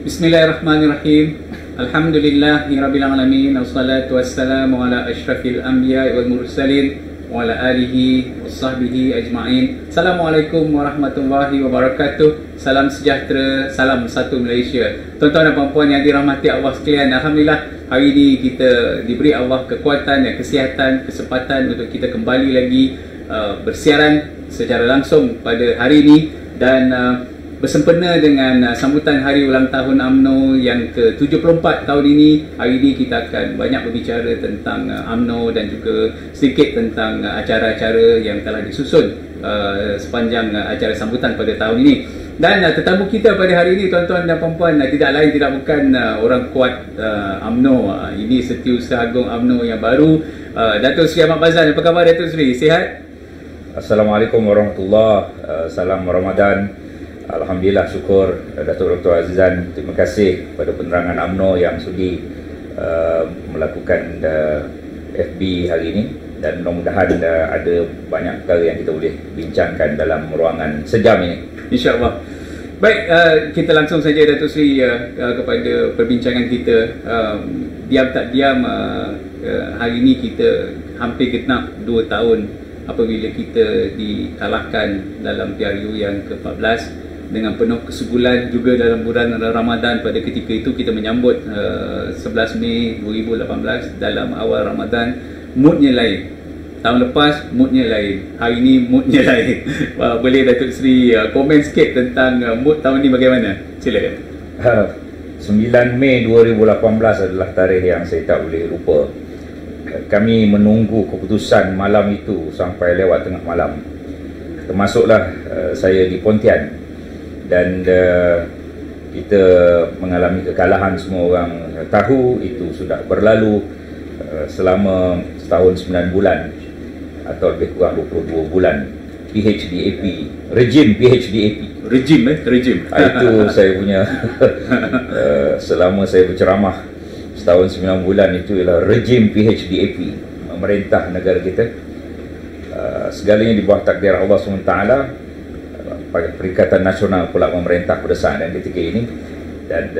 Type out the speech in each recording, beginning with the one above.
Bismillahirrahmanirrahim. Alhamdulillahirabbil alamin. Wassalatu wassalamu ala asyrafil anbiya'i wal mursalin wa ala alihi washabbihi ajma'in. Assalamualaikum warahmatullahi wabarakatuh. Salam sejahtera, salam satu Malaysia. Tuan-tuan dan puan-puan yang dirahmati Allah sekalian, alhamdulillah hari ini kita diberi Allah kekuatan dan kesihatan, kesempatan untuk kita kembali lagi bersiaran secara langsung pada hari ini dan bersempena dengan sambutan hari ulang tahun UMNO yang ke-74 tahun ini. Hari ini kita akan banyak berbicara tentang UMNO dan juga sedikit tentang acara-acara yang telah disusun sepanjang acara sambutan pada tahun ini. Dan tetamu kita pada hari ini, tuan-tuan dan puan-puan, tidak lain tidak bukan orang kuat UMNO. Ini Setiausaha Agung UMNO yang baru, Datuk Seri Ahmad Bazan. Apa khabar Datuk Seri? Sihat? Assalamualaikum warahmatullahi wabarakatuh. Salam Ramadan. Alhamdulillah, syukur Datuk Dr. Azizan. Terima kasih kepada penerangan UMNO yang sudi melakukan FB hari ini, dan mudah-mudahan ada banyak perkara yang kita boleh bincangkan dalam ruangan sejam ini, InsyaAllah. Baik, kita langsung saja Datuk Seri kepada perbincangan kita. Diam tak diam, hari ini kita hampir genap 2 tahun apabila kita dikalahkan dalam PRU yang ke-14 dengan penuh kesugulan. Juga dalam bulan Ramadan pada ketika itu kita menyambut 11 Mei 2018 dalam awal Ramadan. Moodnya lain. Tahun lepas moodnya lain, hari ini moodnya lain. Boleh Datuk Seri komen sikit tentang mood tahun ini bagaimana? Silakan. 9 Mei 2018 adalah tarikh yang saya tak boleh lupa. Kami menunggu keputusan malam itu sampai lewat tengah malam. Termasuklah saya di Pontian. Dan kita mengalami kekalahan, semua orang tahu itu sudah berlalu selama setahun 9 bulan atau lebih kurang 22 bulan. PHDAP, rejim PHDAP. Rejim Itu saya punya selama saya berceramah setahun 9 bulan, itu ialah rejim PHDAP, memerintah negara kita. Segalanya di bawah takdir Allah SWT. Perikatan Nasional pula memerintah pada saat dan ketika ini, dan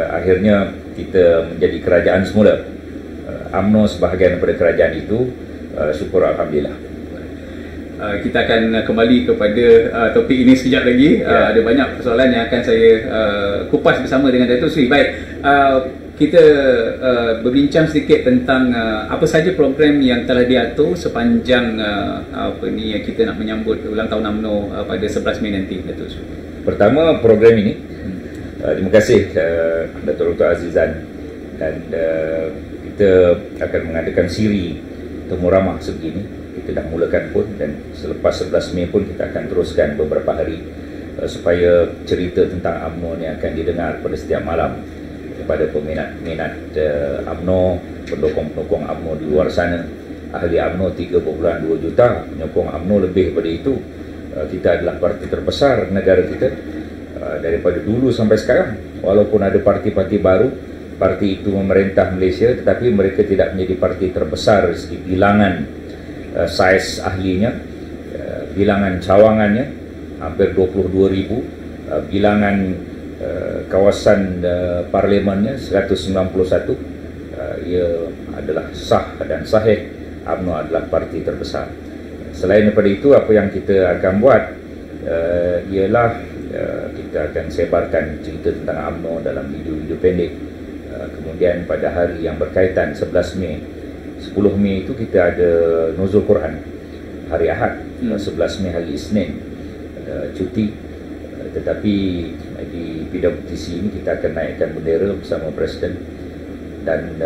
akhirnya kita menjadi kerajaan semula. UMNO sebahagian daripada kerajaan itu, syukur Alhamdulillah. Kita akan kembali kepada topik ini sekejap lagi. Ada banyak persoalan yang akan saya kupas bersama dengan Datuk Seri. Baik, kita berbincang sedikit tentang apa saja program yang telah diatur sepanjang yang kita nak menyambut ulang tahun UMNO pada 11 Mei nanti, Datuk Seri. Pertama, program ini, terima kasih Datuk Dr. Azizan, dan kita akan mengadakan siri temu ramah sebegini. Kita dah mulakan pun, dan selepas 11 Mei pun kita akan teruskan beberapa hari supaya cerita tentang UMNO ni akan didengar pada setiap malam kepada peminat-minat UMNO, pendukung-pendukung UMNO di luar sana. Ahli UMNO 3.2 juta, penyokong UMNO lebih daripada itu. Kita adalah parti terbesar negara kita daripada dulu sampai sekarang. Walaupun ada parti-parti baru, parti itu memerintah Malaysia, tetapi mereka tidak menjadi parti terbesar dari segi bilangan saiz ahlinya, bilangan cawangannya hampir 22,000, bilangan kawasan parlimennya 191. Ia adalah sah dan sahih. UMNO adalah parti terbesar. Selain daripada itu, apa yang kita akan buat ialah kita akan sebarkan cerita tentang UMNO dalam video-video pendek. Kemudian pada hari yang berkaitan 11 Mei, 10 Mei itu kita ada Nuzul Quran hari Ahad, 11 Mei hari Isnin cuti. Tetapi di PWTC ini kita akan naikkan bendera bersama Presiden, dan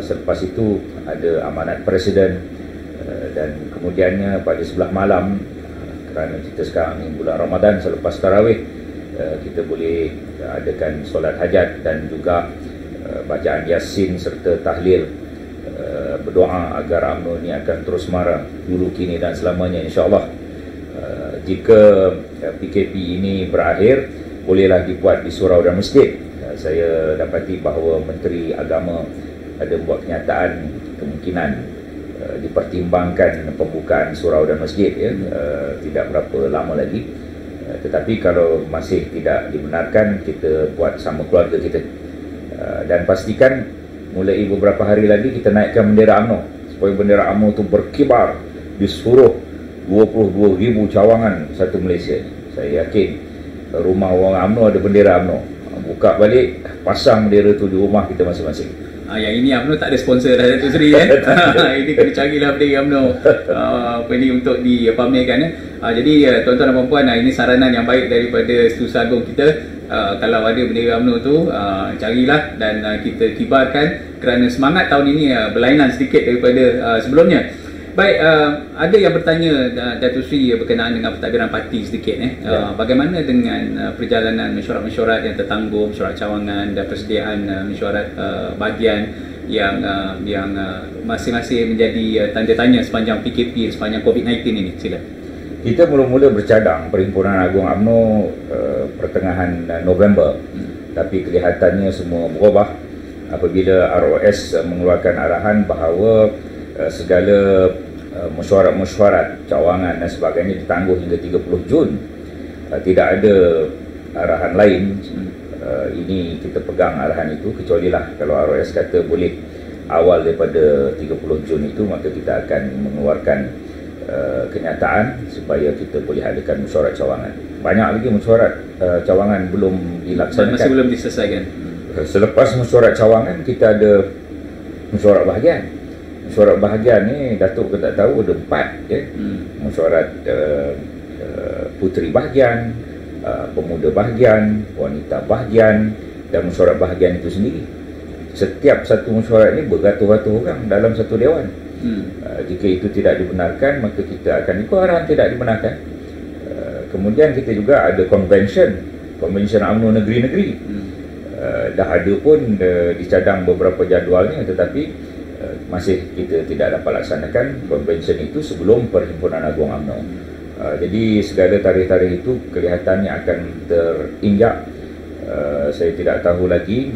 selepas itu ada amanat Presiden, dan kemudiannya pada sebelah malam, kerana kita sekarang ni bulan Ramadan, selepas tarawih kita boleh adakan solat hajat dan juga bacaan Yasin serta tahlil, berdoa agar UMNO ni akan terus mara dulu, kini dan selamanya, insyaAllah. Jika PKP ini berakhir, bolehlah dibuat di surau dan masjid. Saya dapati bahawa Menteri Agama ada buat kenyataan kemungkinan dipertimbangkan pembukaan surau dan masjid, tidak berapa lama lagi. Tetapi kalau masih tidak dibenarkan, kita buat sama keluarga kita. Dan pastikan mulai beberapa hari lagi kita naikkan bendera UMNO, supaya bendera UMNO itu berkibar di seluruh 22,000 cawangan satu Malaysia. Saya yakin rumah orang UMNO ada bendera UMNO. Buka balik, pasang bendera tu di rumah kita masing-masing. Yang ini UMNO tak ada sponsor dah Datuk Seri kan. Ini kena carilah bendera UMNO apa ni untuk dipamerkan. Jadi tuan-tuan dan puan-puan, ini saranan yang baik daripada Setiausaha Agung kita. Kalau ada bendera UMNO tu, carilah dan kita kibarkan, kerana semangat tahun ini berlainan sedikit daripada sebelumnya. Baik, ada yang bertanya Datuk Seri berkenaan dengan pentadbiran parti sedikit. Bagaimana dengan perjalanan mesyuarat-mesyuarat yang tertangguh, mesyuarat cawangan dan persediaan mesyuarat bahagian yang masing-masing menjadi tanda tanya sepanjang PKP, sepanjang COVID-19 ini? Sila. Kita mula-mula bercadang Perhimpunan Agung UMNO pertengahan November, tapi kelihatannya semua berubah apabila ROS mengeluarkan arahan bahawa segala mesyuarat-mesyuarat cawangan dan sebagainya ditangguh hingga 30 Jun. Tidak ada arahan lain. Ini kita pegang arahan itu, kecualilah kalau ROS kata boleh awal daripada 30 Jun itu, maka kita akan mengeluarkan kenyataan supaya kita boleh adakan mesyuarat cawangan. Banyak lagi mesyuarat cawangan belum dilaksanakan, masih belum diselesaikan. Selepas mesyuarat cawangan, kita ada mesyuarat bahagian. Mesyuarat bahagian ni Datuk ke tak tahu ada 4 ya. Mesyuarat puteri bahagian, pemuda bahagian, wanita bahagian dan mesyuarat bahagian itu sendiri. Setiap satu mesyuarat ni beratus-ratus orang dalam satu dewan. Jika itu tidak dibenarkan, maka kita akan ikut arahan tidak dibenarkan. Kemudian kita juga ada convention UMNO negeri-negeri. Dah ada pun dicadang beberapa jadualnya, tetapi masih kita tidak dapat laksanakan convention itu sebelum Perhimpunan Agung UMNO. Jadi segala tarikh-tarikh itu kelihatannya akan terinjak. Saya tidak tahu lagi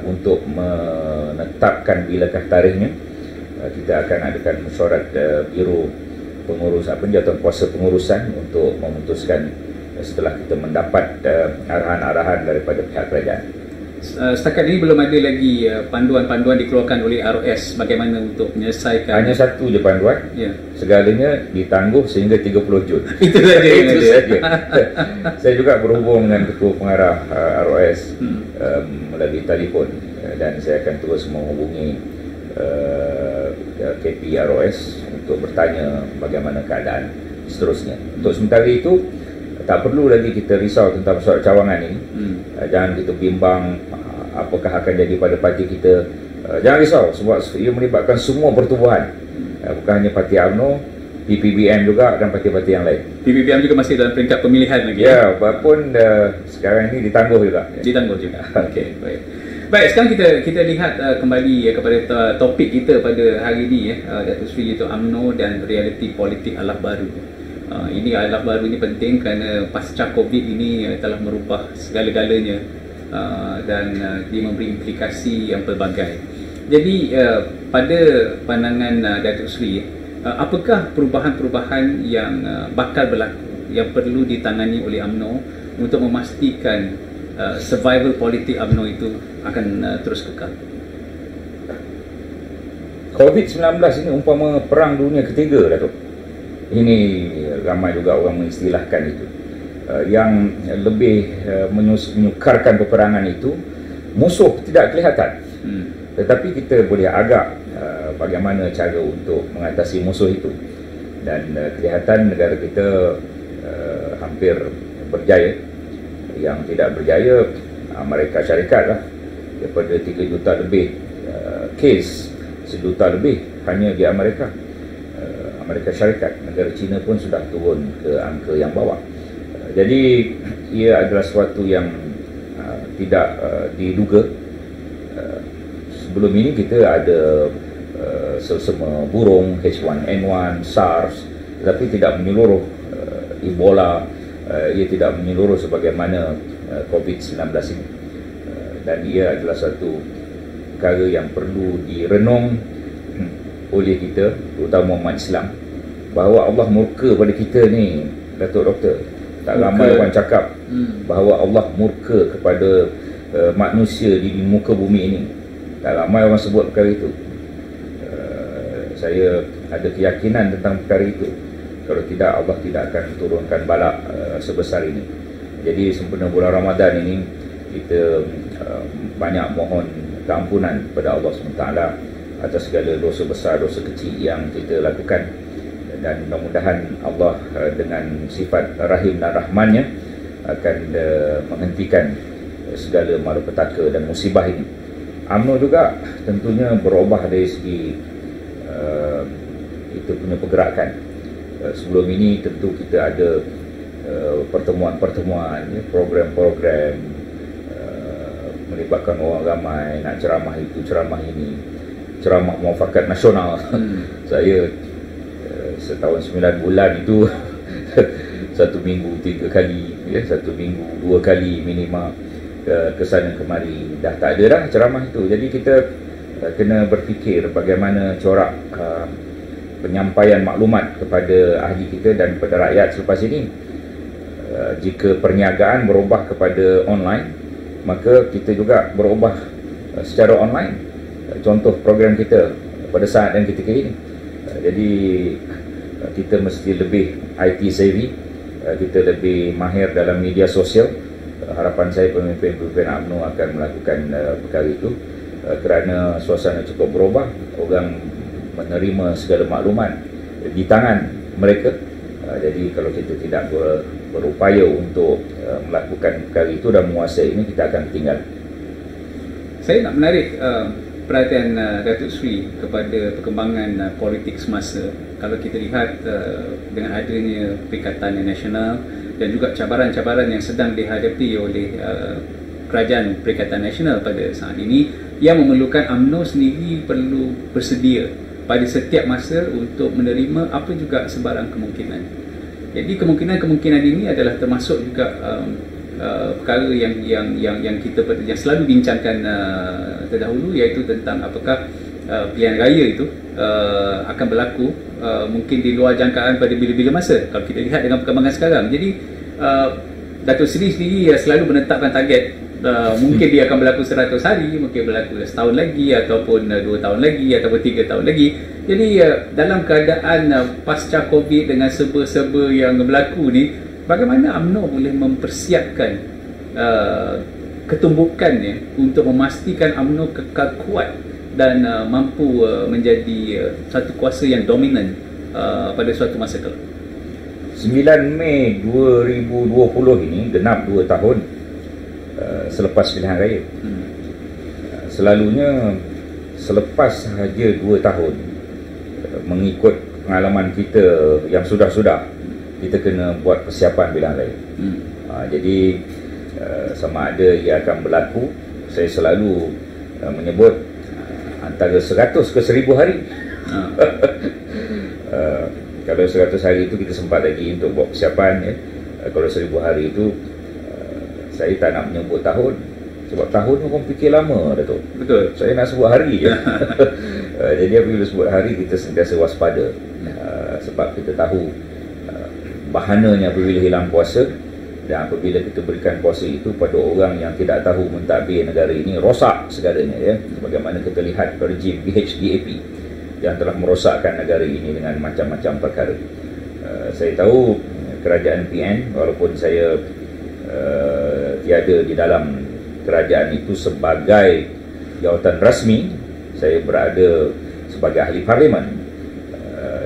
untuk menetapkan bilakah tarikhnya. Kita akan adakan mesyuarat biro pengurus jawatan kuasa pengurusan untuk memutuskan setelah kita mendapat arahan-arahan daripada pihak kerajaan. Setakat ini belum ada lagi panduan-panduan dikeluarkan oleh ROS bagaimana untuk menyelesaikan. Hanya satu je panduan. Segalanya ditangguh sehingga 30 Jun. Itu saja. Itu saja. Saya juga berhubung dengan ketua pengarah ROS melalui telefon, dan saya akan terus menghubungi KP ROS untuk bertanya bagaimana keadaan seterusnya. Untuk sementara itu, tak perlu lagi kita risau tentang mesyuarat cawangan ini. Jangan kita bimbang apakah akan jadi pada parti kita. Jangan risau sebab ia melibatkan semua pertubuhan, bukan hanya parti UMNO, PPBM juga dan parti-parti yang lain. PPBM juga masih dalam peringkat pemilihan lagi. Ya, walaupun sekarang ini ditangguh juga. Ditangguh juga. Okey, baik. Baik, sekarang kita lihat kembali kepada topik kita pada hari ini Datuk Seri, iaitu UMNO dan realiti politik ala baru. Ini ala baru ini penting kerana pasca COVID ini telah merubah segala-galanya dan dia memberi implikasi yang pelbagai. Jadi pada pandangan Datuk Seri, apakah perubahan-perubahan yang bakal berlaku yang perlu ditangani oleh UMNO untuk memastikan survival politik UMNO itu akan terus kekal? COVID-19 ini umpama perang dunia ketiga, Datuk. Ini ramai juga orang mengistilahkan itu. Yang lebih menyukarkan peperangan itu, musuh tidak kelihatan. Tetapi kita boleh agak bagaimana cara untuk mengatasi musuh itu. Dan kelihatan negara kita hampir berjaya. Yang tidak berjaya Amerika Syarikat lah, daripada 3 juta lebih kes, 1 juta lebih hanya di Amerika Syarikat. Negara China pun sudah turun ke angka yang bawah. Jadi ia adalah sesuatu yang tidak diduga. Sebelum ini kita ada selsema burung, H1N1, SARS, tetapi tidak menyeluruh. Ebola, ia tidak menyeluruh sebagaimana COVID-19 ini. Dan ia adalah satu perkara yang perlu direnung oleh kita, terutama umat Islam, bahawa Allah murka pada kita ni, Datuk Doktor, Tak ramai orang cakap bahawa Allah murka kepada manusia di muka bumi ini. Tak ramai orang sebut perkara itu. Saya ada keyakinan tentang perkara itu. Kalau tidak, Allah tidak akan turunkan bala sebesar ini. Jadi sempena bulan Ramadan ini, kita banyak mohon keampunan kepada Allah SWT atas segala dosa besar, dosa kecil yang kita lakukan. Dan mudah-mudahan Allah dengan sifat Rahim dan Rahmannya akan menghentikan segala malapetaka dan musibah ini. UMNO juga tentunya berubah dari segi kita punya pergerakan. Sebelum ini tentu kita ada pertemuan-pertemuan, program-program melibatkan orang ramai, nak ceramah itu, ceramah ini, ceramah muafakat nasional. Saya setahun 9 bulan itu satu minggu 3 kali, satu minggu 2 kali minima ke sana kemari. Dah tak ada dah ceramah itu. Jadi kita kena berfikir bagaimana corak penyampaian maklumat kepada ahli kita dan kepada rakyat selepas ini. Jika perniagaan berubah kepada online, maka kita juga berubah secara online. Contoh program kita pada saat dan ketika ini. Jadi kita mesti lebih IT savvy, kita lebih mahir dalam media sosial. Harapan saya pemimpin-pemimpin UMNO akan melakukan perkara itu, kerana suasana cukup berubah. Orang menerima segala maklumat di tangan mereka. Jadi kalau kita tidak berupaya untuk melakukan perkara itu dan menguasai ini, kita akan tinggal. Saya nak menarik perhatian Datuk Seri kepada perkembangan politik semasa. Kalau kita lihat dengan adanya Perikatan Nasional dan juga cabaran-cabaran yang sedang dihadapi oleh Kerajaan Perikatan Nasional pada saat ini, yang memerlukan UMNO sendiri perlu bersedia pada setiap masa untuk menerima apa juga sebarang kemungkinan. Jadi kemungkinan-kemungkinan ini adalah termasuk juga perkara yang kita yang selalu bincangkan terdahulu, iaitu tentang apakah pilihan raya itu akan berlaku mungkin di luar jangkaan pada bila-bila masa kalau kita lihat dengan perkembangan sekarang. Jadi Datuk Seri sendiri selalu menetapkan target, mungkin dia akan berlaku 100 hari, mungkin berlaku setahun lagi, ataupun 2 tahun lagi, ataupun 3 tahun lagi. Jadi dalam keadaan pasca Covid dengan serba-serba yang berlaku ni, bagaimana UMNO boleh mempersiapkan ketumbukannya untuk memastikan UMNO kekal kuat dan mampu menjadi satu kuasa yang dominan pada suatu masa kelak? 9 Mei 2020 ini genap 2 tahun selepas pilihan raya. Selalunya selepas sahaja 2 tahun, mengikut pengalaman kita yang sudah-sudah, kita kena buat persiapan pilihan raya. Jadi sama ada ia akan berlaku, saya selalu menyebut antara 100 ke 1000 hari. Kalau 100 hari itu kita sempat lagi untuk buat persiapan, ya. Kalau 1000 hari itu saya tak nak menyebut tahun, sebab tahun orang fikir lama, Datuk. Betul. Saya nak sebut hari, ya. Jadi apabila sebut hari, kita sentiasa waspada, sebab kita tahu bahananya apabila hilang puasa. Dan apabila kita berikan puasa itu pada orang yang tidak tahu mentadbir negara ini, rosak segalanya, ya. Sebagaimana kita lihat rejim PHDAP yang telah merosakkan negara ini dengan macam-macam perkara. Saya tahu kerajaan PN, walaupun saya tiada di dalam kerajaan itu sebagai jawatan rasmi, saya berada sebagai ahli parlimen,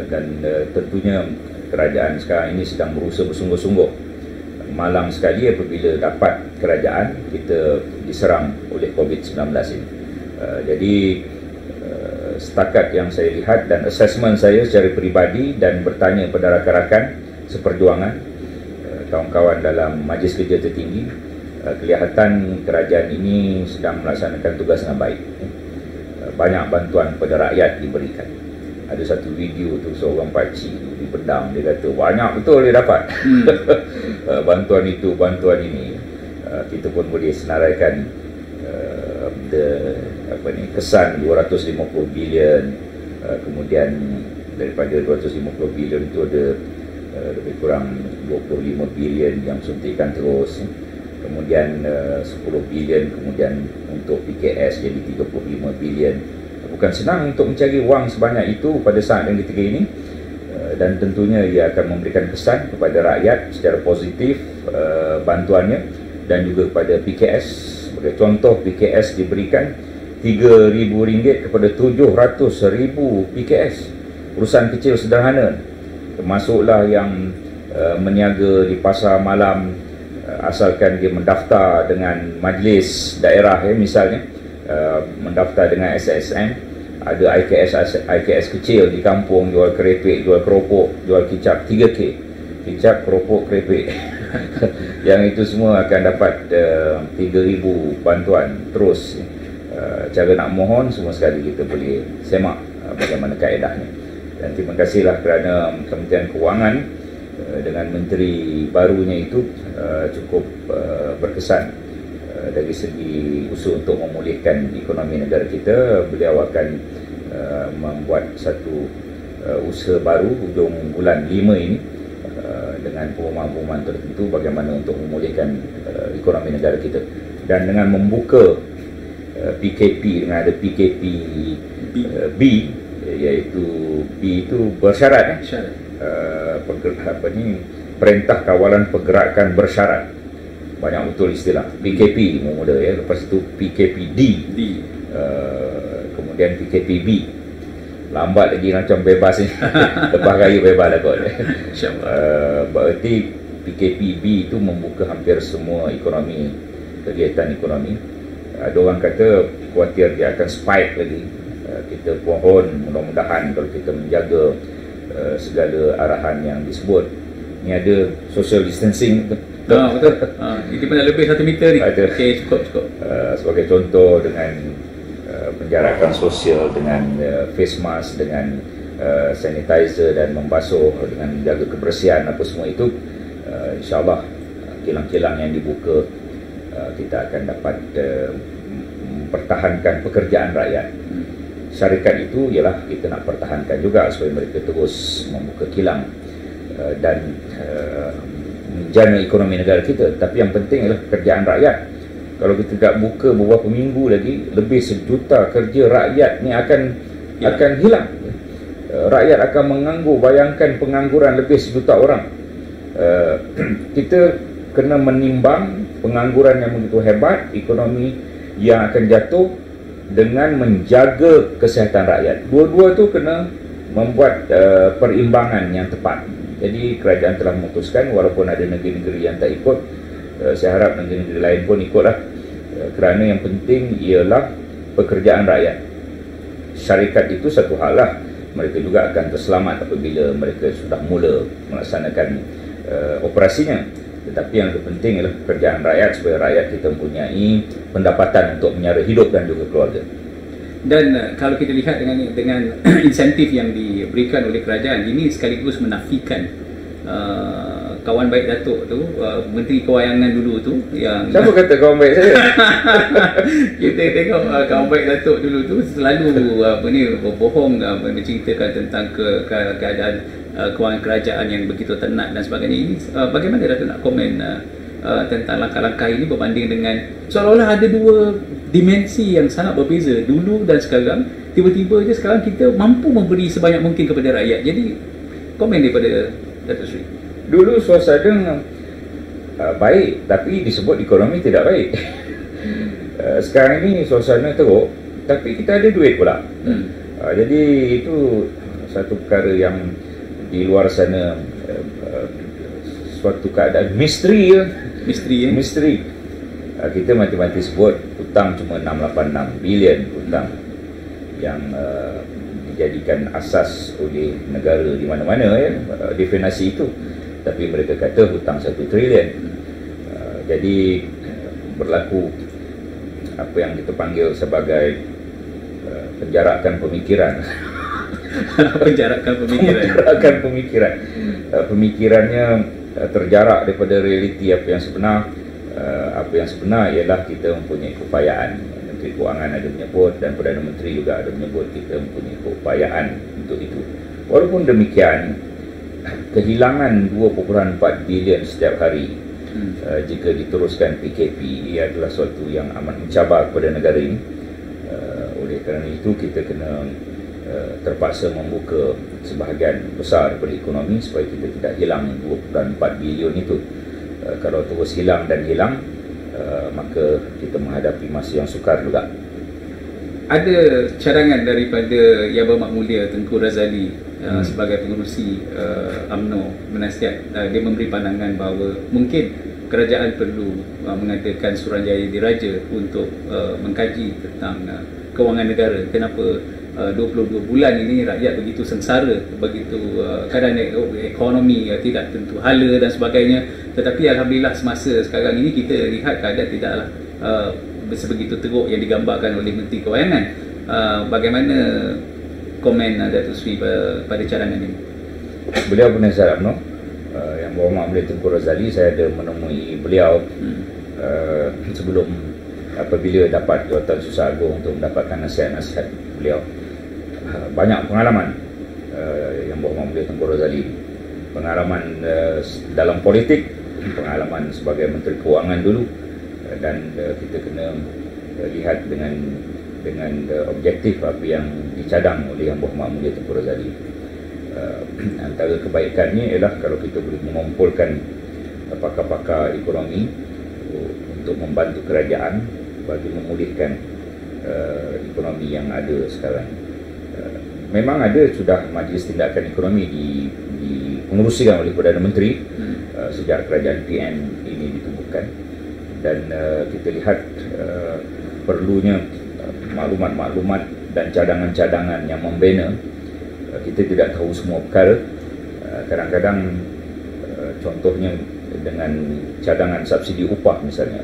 dan tentunya kerajaan sekarang ini sedang berusaha bersungguh-sungguh. Malang sekali apabila dapat kerajaan kita diserang oleh COVID-19 ini. Jadi setakat yang saya lihat dan assessment saya secara peribadi dan bertanya pada rakan-rakan seperjuangan, kawan-kawan dalam Majlis Kerja Tertinggi, kelihatan kerajaan ini sedang melaksanakan tugas dengan baik. Banyak bantuan kepada rakyat diberikan. Ada satu video tu seorang pakcik di Pedang, dia kata banyak betul dia dapat. Bantuan itu, bantuan ini. Kita pun boleh senaraikan kesan 250 bilion, kemudian daripada 250 bilion itu ada lebih kurang 25 bilion yang suntikan terus, kemudian 10 bilion kemudian untuk PKS jadi 35 bilion. Bukan senang untuk mencari wang sebanyak itu pada saat yang ketiga ini, dan tentunya ia akan memberikan kesan kepada rakyat secara positif bantuannya, dan juga kepada PKS. Sebagai contoh, PKS diberikan RM3,000 kepada 700,000 PKS, perusahaan kecil sederhana, termasuklah yang meniaga di pasar malam, asalkan dia mendaftar dengan majlis daerah misalnya, mendaftar dengan SSM, ada IKS kecil di kampung, jual kerepek, jual keropok, jual kicap 3K, kicap, keropok, kerepek yang itu semua akan dapat 3,000 bantuan terus. Cara nak mohon semua sekali kita boleh semak bagaimana kaedahnya. Dan terima kasihlah kerana Kementerian Kewangan dengan menteri barunya itu cukup berkesan dari segi usaha untuk memulihkan ekonomi negara kita. Beliau akan membuat satu usaha baru hujung bulan 5 ini dengan pengumuman-pengumuman tertentu bagaimana untuk memulihkan ekonomi negara kita, dan dengan membuka PKP dengan ada PKP B, iaitu B itu bersyarat, Perintah Kawalan Pergerakan Bersyarat. Banyak betul istilah. PKP mula lepas itu PKP D. Kemudian PKP B. Lambat lagi macam bebas ni. Lepas raya bebas lah kot. Berarti PKP B itu membuka hampir semua ekonomi, kegiatan ekonomi. Ada orang kata khawatir dia akan spike lagi. Kita pohon mudah-mudahan kalau kita menjaga segala arahan yang disebut. Ini ada social distancing. Betul. Itu pun lebih 1 meter ni. Okey, cukup. Sebagai contoh dengan penjarakan sosial, dengan face mask, dengan sanitizer dan membasuh, dengan menjaga kebersihan apa semua itu, insyaAllah kilang-kilang yang dibuka kita akan dapat mempertahankan pekerjaan rakyat. Syarikat itu ialah kita nak pertahankan juga supaya mereka terus membuka kilang dan menjana ekonomi negara kita. Tapi yang penting ialah pekerjaan rakyat. Kalau kita tak buka beberapa minggu lagi, lebih 1 juta kerja rakyat ni akan hilang. Rakyat akan menganggur. Bayangkan pengangguran lebih 1 juta orang. Kita kena menimbang pengangguran yang begitu hebat, ekonomi yang akan jatuh, dengan menjaga kesihatan rakyat. Dua-dua tu kena membuat perimbangan yang tepat. Jadi kerajaan telah memutuskan, walaupun ada negeri-negeri yang tak ikut, saya harap negeri-negeri lain pun ikutlah, kerana yang penting ialah pekerjaan rakyat. Syarikat itu satu hal lah, mereka juga akan terselamat apabila mereka sudah mula melaksanakan operasinya. Tetapi yang terpenting ialah pekerjaan rakyat, supaya rakyat kita mempunyai pendapatan untuk menyara hidup dan juga keluarga. Dan kalau kita lihat dengan insentif yang diberikan oleh kerajaan ini, sekaligus menafikan kawan baik Datuk tu, Menteri Kewangan dulu tu yang... Siapa kata kawan baik saya? Kita tengok kawan baik Datuk dulu tu selalu berbohong, menceritakan tentang keadaan kewangan kerajaan yang begitu tenat dan sebagainya. Ini bagaimana Datuk nak komen tentang langkah-langkah ini berbanding dengan seolah-olah ada dua dimensi yang sangat berbeza, dulu dan sekarang. Tiba-tiba je sekarang kita mampu memberi sebanyak mungkin kepada rakyat. Jadi komen daripada Datuk Seri. Dulu suasana baik, tapi disebut ekonomi tidak baik. Sekarang ini suasana teruk, tapi kita ada duit pula. Jadi itu satu perkara yang di luar sana, suatu keadaan misteri. Kita mati-mati sebut hutang cuma 686 bilion hutang yang dijadikan asas oleh negara di mana-mana definisi itu. Tapi mereka kata hutang 1 trilion. Jadi berlaku apa yang kita panggil sebagai penjarakan pemikiran. Penjarakan pemikiran. Pemikirannya terjarak daripada realiti apa yang sebenar. Apa yang sebenar ialah kita mempunyai keupayaan. Menteri Kewangan ada menyebut dan Perdana Menteri juga ada menyebut kita mempunyai keupayaan untuk itu. Walaupun demikian, kehilangan 2.4 bilion setiap hari jika diteruskan PKP. Ia adalah suatu yang amat mencabar kepada negara ini. Oleh kerana itu kita kena terpaksa membuka sebahagian besar daripada ekonomi supaya kita tidak hilang 2.4 bilion itu. Kalau terus hilang dan hilang, maka kita menghadapi masa yang sukar juga. Ada cadangan daripada Yang Berhormat Mulia Tengku Razali sebagai pengerusi UMNO menasihat, dia memberi pandangan bahawa mungkin kerajaan perlu mengadakan Suruhanjaya Diraja untuk mengkaji tentang kewangan negara. Kenapa 22 bulan ini rakyat begitu sengsara, begitu keadaan ekonomi tidak tentu hala dan sebagainya. Tetapi Alhamdulillah semasa sekarang ini kita lihat keadaan tidaklah sebegitu teruk yang digambarkan oleh Menteri Kewangan. Bagaimana komen Datuk Seri pada cadangan ini? Beliau penasihat UMNO, Yang Berhormat Mulia Tengku Razali, saya ada menemui beliau sebelum apabila dapat jawatan Susah Agung untuk mendapatkan nasihat-nasihat beliau. Banyak pengalaman Yang Berhormat Mulia Tengku Razali, pengalaman dalam politik, pengalaman sebagai Menteri Kewangan dulu, dan kita kena lihat dengan objektif apa yang dicadang oleh Yang Berhormat Mulia Tengku Razali. Antara kebaikannya ialah kalau kita boleh mengumpulkan pakar-pakar ekonomi untuk membantu kerajaan bagi memulihkan ekonomi yang ada sekarang. Memang ada sudah Majlis Tindakan Ekonomi dipengerusikan oleh Perdana Menteri sejak kerajaan PN ini ditubuhkan, dan kita lihat perlunya maklumat-maklumat dan cadangan-cadangan yang membina. Kita tidak tahu semua perkara. Kadang-kadang contohnya dengan cadangan subsidi upah misalnya,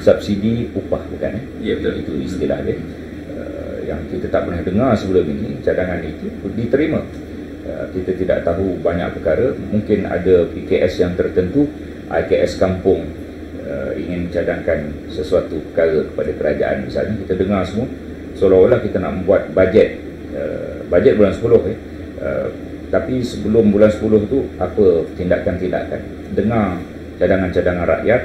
subsidi upah bukan Ya, betul. Itu istilah dia, yang kita tak pernah dengar sebelum ini. Cadangan itu diterima. Kita tidak tahu banyak perkara. Mungkin ada PKS yang tertentu, IKS kampung ingin cadangkan sesuatu perkara kepada kerajaan misalnya. Kita dengar semua seolah-olah kita nak membuat bajet bulan 10 tapi sebelum bulan 10 tu apa tindakan-tindakan. Dengar cadangan-cadangan rakyat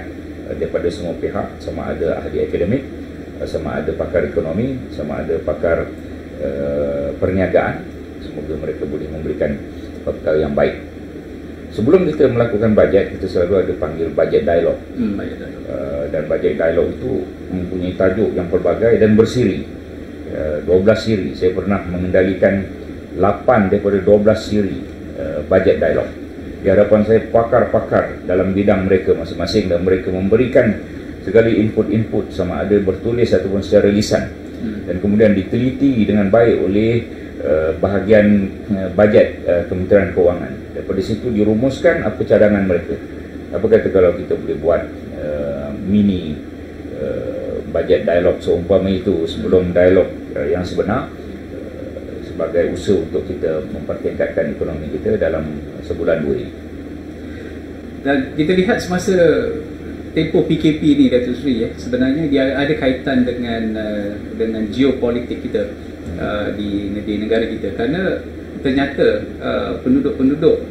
daripada semua pihak, sama ada ahli akademik, sama ada pakar ekonomi, sama ada pakar perniagaan. Semoga mereka boleh memberikan perkara yang baik. Sebelum kita melakukan bajet, kita selalu ada panggil bajet dialog. Dan bajet dialog itu mempunyai tajuk yang pelbagai dan bersiri. 12 siri. Saya pernah mengendalikan 8 daripada 12 siri bajet dialog. Di hadapan saya pakar-pakar dalam bidang mereka masing-masing, dan mereka memberikan segala input-input, sama ada bertulis ataupun secara lisan, dan kemudian diteliti dengan baik oleh bahagian bajet Kementerian Kewangan. Daripada situ dirumuskan apa cadangan mereka. Apa kata kalau kita boleh buat mini bajet dialog seumpama itu sebelum dialog yang sebenar, sebagai usaha untuk kita mempertingkatkan ekonomi kita dalam sebulan 2 ini. Dan kita lihat semasa tempoh PKP ni, Datuk Seri, sebenarnya dia ada kaitan dengan geopolitik kita di negara kita, kerana ternyata penduduk-penduduk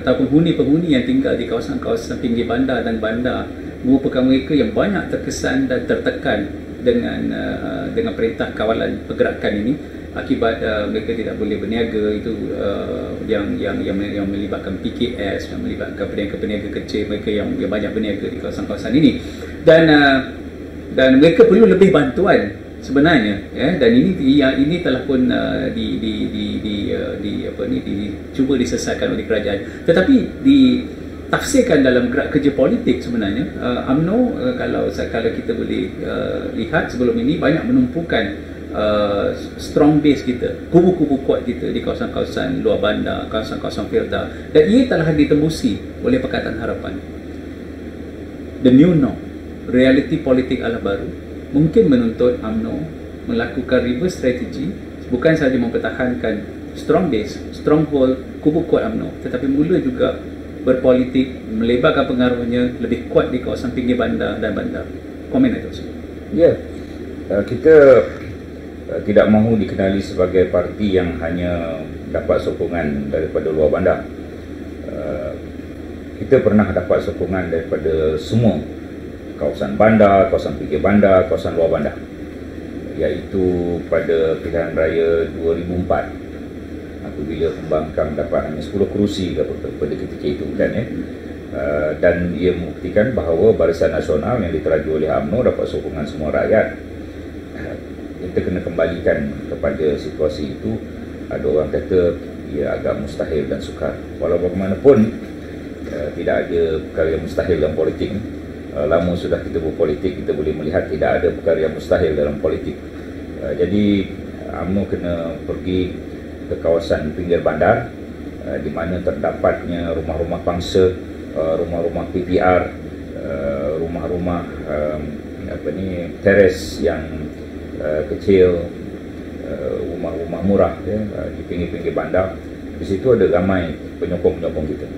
ataupun penghuni yang tinggal di kawasan-kawasan pinggir bandar dan bandar merupakan mereka yang banyak terkesan dan tertekan dengan perintah kawalan pergerakan ini, akibat mereka tidak boleh berniaga. Itu yang melibatkan PKS, yang melibatkan peniaga-peniaga kecil, mereka yang banyak berniaga di kawasan-kawasan ini, dan mereka perlu lebih bantuan sebenarnya, dan ini telah pun cuba diselesaikan oleh kerajaan, tetapi ditafsirkan dalam gerak kerja politik sebenarnya. UMNO kalau kita boleh lihat sebelum ini banyak menumpukan strong base kita, kubu-kubu kuat kita di kawasan-kawasan luar bandar, kawasan-kawasan Firda, dan ia telah ditembusi oleh Pakatan Harapan. The new norm, realiti politik ala baru, mungkin menuntut UMNO melakukan reverse strategy, bukan sahaja mempertahankan strong base, stronghold, kubu kuat UMNO, tetapi mula juga berpolitik, melebarkan pengaruhnya lebih kuat di kawasan pinggir bandar dan bandar. Komen itu. Ya, kita tidak mahu dikenali sebagai parti yang hanya dapat sokongan daripada luar bandar. kita pernah dapat sokongan daripada semua kawasan bandar, kawasan pinggir bandar, kawasan luar bandar, iaitu pada pilihan raya 2004 apabila Pembangkang dapat hanya 10 kerusi pada ketika itu kan ya. Dan ia membuktikan bahawa Barisan Nasional yang diteraju oleh UMNO dapat sokongan semua rakyat. Kita kena kembalikan kepada situasi itu. Ada orang kata ia agak mustahil dan sukar. Walau bagaimanapun tidak ada perkara yang mustahil dalam politik. Lama sudah kita berpolitik, kita boleh melihat tidak ada perkara yang mustahil dalam politik. Jadi UMNO kena pergi ke kawasan pinggir bandar di mana terdapatnya rumah-rumah pangsa, rumah-rumah PPR, rumah-rumah teres yang kecil, rumah-rumah murah ya, di pinggir-pinggir bandar. Di situ ada ramai penyokong-penyokong kita.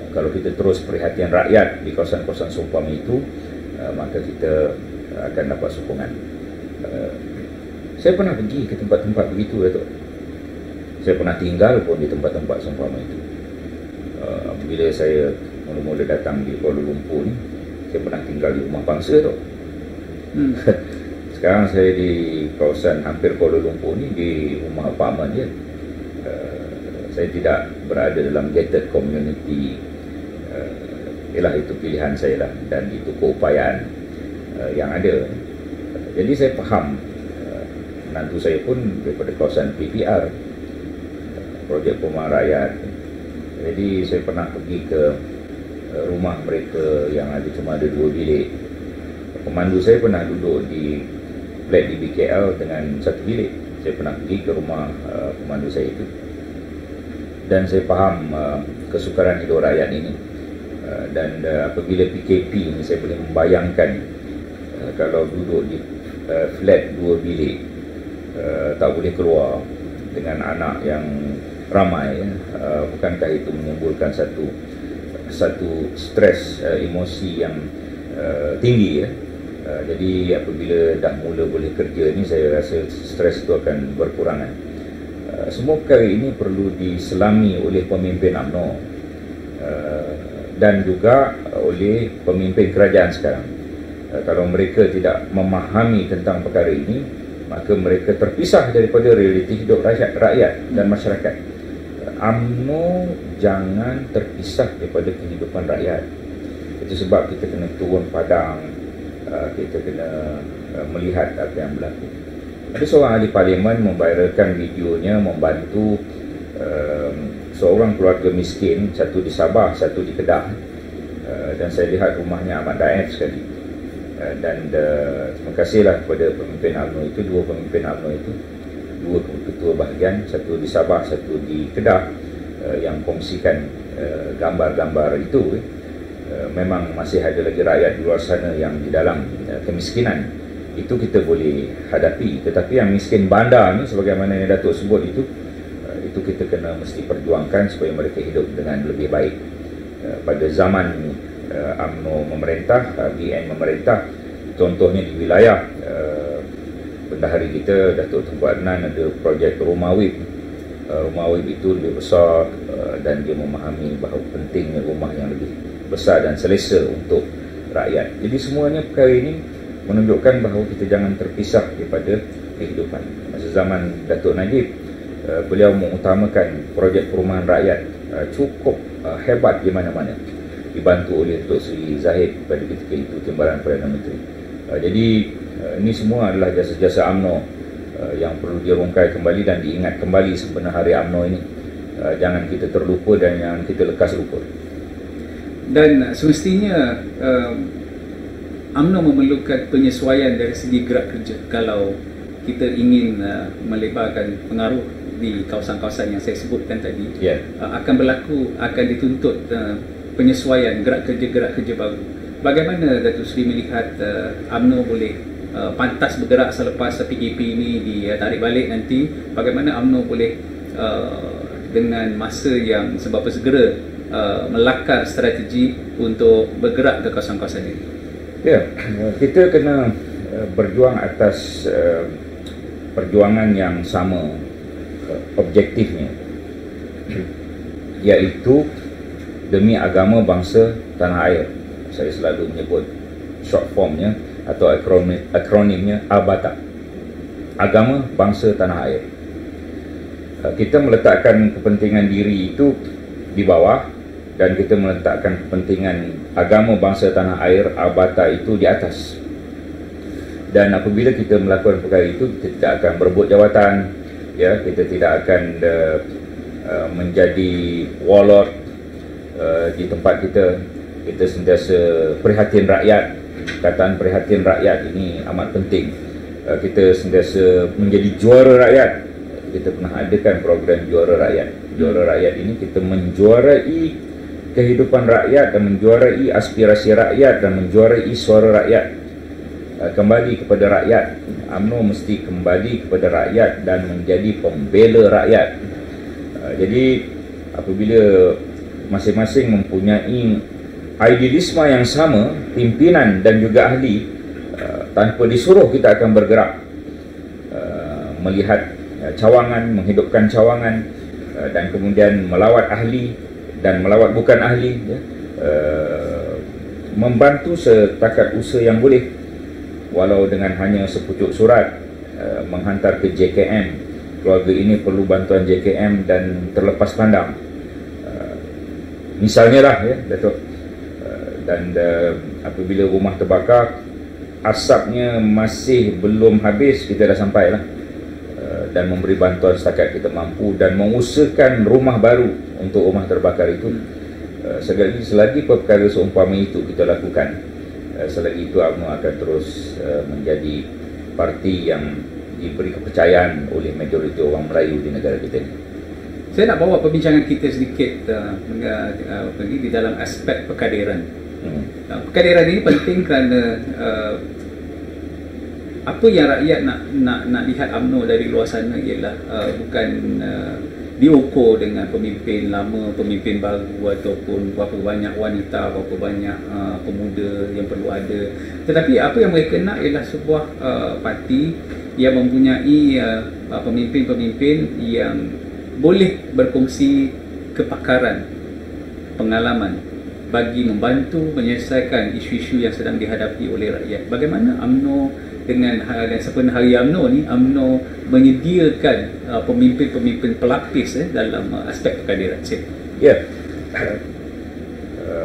Kalau kita terus perhatian rakyat di kawasan-kawasan seumpama itu, maka kita akan dapat sokongan. Saya pernah pergi ke tempat-tempat begitu, Datuk. Saya pernah tinggal pun di tempat-tempat seumpama itu. Bila saya mula-mula datang di Kuala Lumpur ni, saya pernah tinggal di rumah bangsa tu. Sekarang saya di kawasan hampir Kuala Lumpur ni, di rumah apartmen dia. Saya tidak berada dalam gated community. Ialah itu pilihan saya lah, dan itu keupayaan yang ada. Jadi saya faham. Menantu saya pun daripada kawasan PPR, Projek Perumahan Rakyat. Jadi saya pernah pergi ke rumah mereka yang cuma ada 2 bilik. Pemandu saya pernah duduk di flat di BKL dengan 1 bilik. Saya pernah pergi ke rumah pemandu saya itu, dan saya faham kesukaran hidup rakyat ini. Dan apabila PKP ini, saya boleh membayangkan kalau duduk di flat 2 bilik, tak boleh keluar dengan anak yang ramai, bukankah itu menimbulkan satu stres emosi yang tinggi ya. Jadi apabila dah mula boleh kerja ni, saya rasa stres itu akan berkurangan. Semua perkara ini perlu diselami oleh pemimpin UMNO dan juga oleh pemimpin kerajaan sekarang. Kalau mereka tidak memahami tentang perkara ini, maka mereka terpisah daripada realiti hidup rakyat dan masyarakat. UMNO jangan terpisah daripada kehidupan rakyat. Itu sebab kita kena turun padang, kita kena melihat apa yang berlaku. Ada seorang ahli parlimen memviralkan videonya membantu seorang keluarga miskin, satu di Sabah, satu di Kedah, dan saya lihat rumahnya amat daif sekali. Dan terima kasihlah kepada pemimpin UMNO itu, dua pemimpin UMNO itu, dua ketua bahagian, satu di Sabah, satu di Kedah, yang kongsikan gambar-gambar itu. Memang masih ada lagi rakyat di luar sana yang di dalam kemiskinan. Itu kita boleh hadapi. Tetapi yang miskin bandar ni, sebagaimana yang Datuk sebut itu kita kena mesti perjuangkan supaya mereka hidup dengan lebih baik. Pada zaman UMNO memerintah, BN memerintah, contohnya di wilayah bendahari kita, Datuk Tunku Adnan, ada projek rumah WIP. Rumah WIP itu lebih besar, dan dia memahami bahawa pentingnya rumah yang lebih besar dan selesa untuk rakyat. Jadi semuanya perkara ini menunjukkan bahawa kita jangan terpisah daripada kehidupan. Masa zaman Datuk Najib, beliau mengutamakan projek perumahan rakyat cukup hebat di mana-mana, dibantu oleh Datuk Seri Zahid pada ketika itu Timbalan Perdana Menteri. Jadi ini semua adalah jasa-jasa UMNO yang perlu dirungkai kembali dan diingat kembali sebenar hari UMNO ini. Jangan kita terlupa dan jangan kita lekas lupa. Dan semestinya UMNO memerlukan penyesuaian dari segi gerak kerja kalau kita ingin melebarkan pengaruh di kawasan-kawasan yang saya sebutkan tadi. Akan dituntut penyesuaian gerak kerja baru. Bagaimana Datuk Seri melihat UMNO boleh pantas bergerak selepas PKP ini ditarik balik nanti? Bagaimana UMNO boleh dengan masa yang seberapa segera melakar strategi untuk bergerak ke kawasan-kawasan ini? Ya, kita kena berjuang atas perjuangan yang sama objektifnya, iaitu demi agama bangsa tanah air. Saya selalu menyebut short formnya atau akronimnya ABATA, agama bangsa tanah air. Kita meletakkan kepentingan diri itu di bawah dan kita meletakkan kepentingan agama bangsa tanah air ABATA itu di atas. Dan apabila kita melakukan perkara itu, kita tidak akan berebut jawatan, ya, kita tidak akan menjadi warlord di tempat kita. Kita sentiasa prihatin rakyat. Kataan prihatin rakyat ini amat penting. Kita sentiasa menjadi juara rakyat. Kita pernah adakan program juara rakyat. Juara rakyat ini kita menjuarai kehidupan rakyat dan menjuarai aspirasi rakyat dan menjuarai suara rakyat. Kembali kepada rakyat. UMNO mesti kembali kepada rakyat dan menjadi pembela rakyat. Jadi apabila masing-masing mempunyai idealisme yang sama, pimpinan dan juga ahli, tanpa disuruh kita akan bergerak, melihat cawangan, menghidupkan cawangan, dan kemudian melawat ahli dan melawat bukan ahli, ya, membantu setakat usaha yang boleh, walau dengan hanya sepucuk surat, menghantar ke JKM. Keluarga ini perlu bantuan JKM dan terlepas pandang, misalnya lah, ya, Datuk. Dan apabila rumah terbakar, asapnya masih belum habis, kita dah sampai lah, dan memberi bantuan setakat kita mampu dan mengusahakan rumah baru untuk rumah terbakar itu. Selagi perkara seumpama itu kita lakukan, selagi itu UMNO akan terus menjadi parti yang diberi kepercayaan oleh majoriti orang Melayu di negara kita ini. Saya nak bawa perbincangan kita sedikit di dalam aspek perkadiran. Perkadiran ini penting kerana apa yang rakyat nak lihat UMNO dari luar sana ialah bukan diukur dengan pemimpin lama, pemimpin baru, ataupun berapa banyak wanita, berapa banyak pemuda yang perlu ada. Tetapi apa yang mereka nak ialah sebuah parti yang mempunyai pemimpin-pemimpin yang boleh berkongsi kepakaran, pengalaman bagi membantu menyelesaikan isu-isu yang sedang dihadapi oleh rakyat. Bagaimana UMNO dengan sempena Hari UMNO ni, UMNO menyediakan pemimpin-pemimpin pelapis dalam aspek perkadiran. Ya,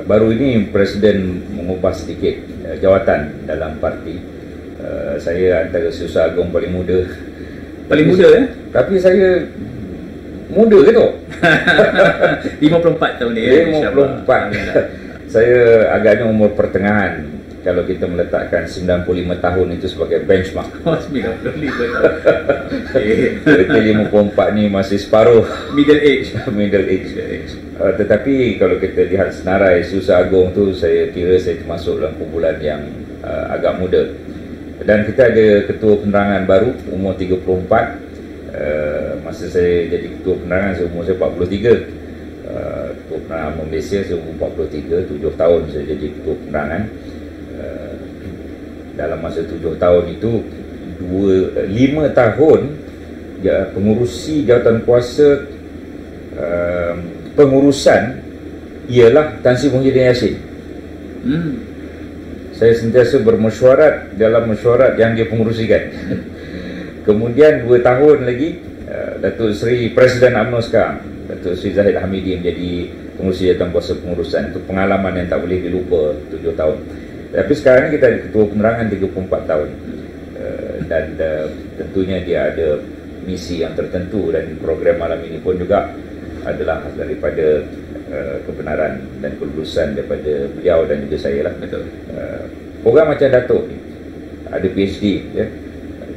baru ini Presiden mengubah sedikit jawatan dalam parti. Saya antara Setiausaha Agong paling muda. Paling muda, ya? Tapi saya muda ke tu? 54 tahun ni, ya? 54. Saya agaknya umur pertengahan kalau kita meletakkan 95 tahun itu sebagai benchmark. 95 tahun. Berarti 54 ni masih separuh Middle age. Middle age. Tetapi kalau kita lihat senarai Setiausaha Agong tu, saya kira saya termasuk dalam kumpulan yang agak muda. Dan kita ada ketua penerangan baru umur 34. Masa saya jadi ketua penerangan, umur saya 43. Ketua penerangan Malaysia, saya umur 43, 7 tahun saya jadi ketua penerangan. Dalam masa 7 tahun itu 5 tahun pengurusi jawatan kuasa pengurusan ialah Tan Sri Muhyiddin Yassin. Saya sentiasa bermesyuarat dalam mesyuarat yang dia pengurusikan. Kemudian 2 tahun lagi Datuk Seri Presiden UMNO sekarang, Datuk Seri Zahid Hamidi menjadi pengurusi jawatan kuasa pengurusan. Itu pengalaman yang tak boleh dilupa, 7 tahun. Tapi sekarang ni kita ada ketua penerangan 34 tahun. Dan tentunya dia ada misi yang tertentu, dan program malam ini pun juga adalah daripada kebenaran dan kelulusan daripada beliau dan juga saya lah. Betul. Orang macam Datuk ni ada PhD, ya,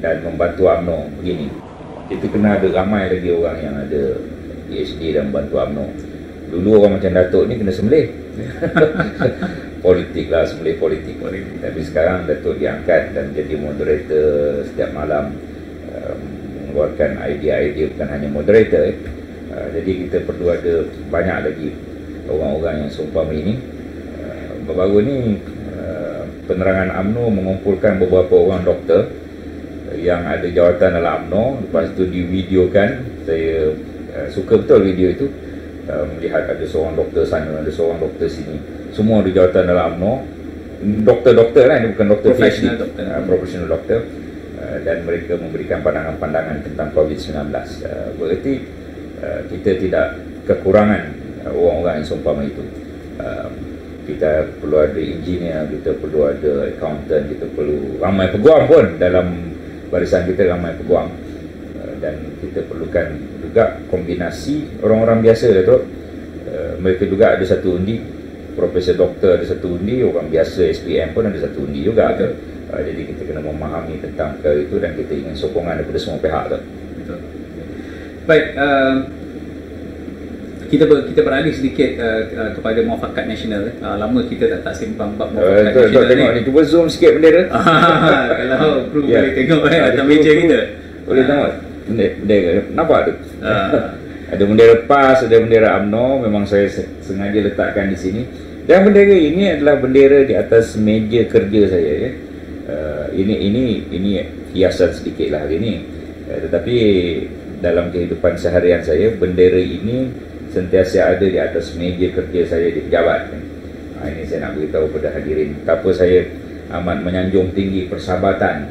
dan membantu UMNO begini. Kita kena ada ramai lagi orang yang ada PhD dan membantu UMNO. Dulu orang macam Datuk ni kena sembelih. Politik lah, sembelih politik. Tapi sekarang Datuk diangkat dan jadi moderator setiap malam, mengeluarkan idea-idea, bukan hanya moderator. Jadi kita perlu ada banyak lagi orang-orang yang seumpama ini. Baru-baru ni penerangan UMNO mengumpulkan beberapa orang doktor yang ada jawatan dalam UMNO. Lepas tu divideokan. Saya suka betul video itu. melihat ada seorang doktor sana, ada seorang doktor sini, semua di jawatan dalam UMNO, doktor-doktor lah, ini bukan doktor PhD, professional doktor, dan mereka memberikan pandangan-pandangan tentang COVID-19. Berarti kita tidak kekurangan orang-orang yang seumpama itu. Kita perlu ada engineer, kita perlu ada accountant, kita perlu ramai peguam pun dalam barisan kita, ramai peguam, dan kita perlukan juga kombinasi orang-orang biasa, Datuk. Mereka juga ada satu undi, profesor doktor ada satu undi, orang biasa SPM pun ada satu undi juga. Jadi kita kena memahami tentang perkara itu dan kita ingin sokongan daripada semua pihak tu. Betul. Baik, kita beralih sedikit kepada muafakat nasional. Lama kita tak simpan bab muafakat nasional tengok ni, cuba zoom sikit bendera. Kalau kru boleh tengok atas meja kita. Boleh tengok bendera, nampak tu? Ada bendera PAS, ada bendera UMNO. Memang saya sengaja letakkan di sini. Dan bendera ini adalah bendera di atas meja kerja saya, ya. Ini hiasan sedikit lah hari ini, tetapi dalam kehidupan seharian saya, bendera ini sentiasa ada di atas meja kerja saya di pejabat. Ini saya nak beritahu kepada hadirin betapa saya amat menyanjung tinggi persahabatan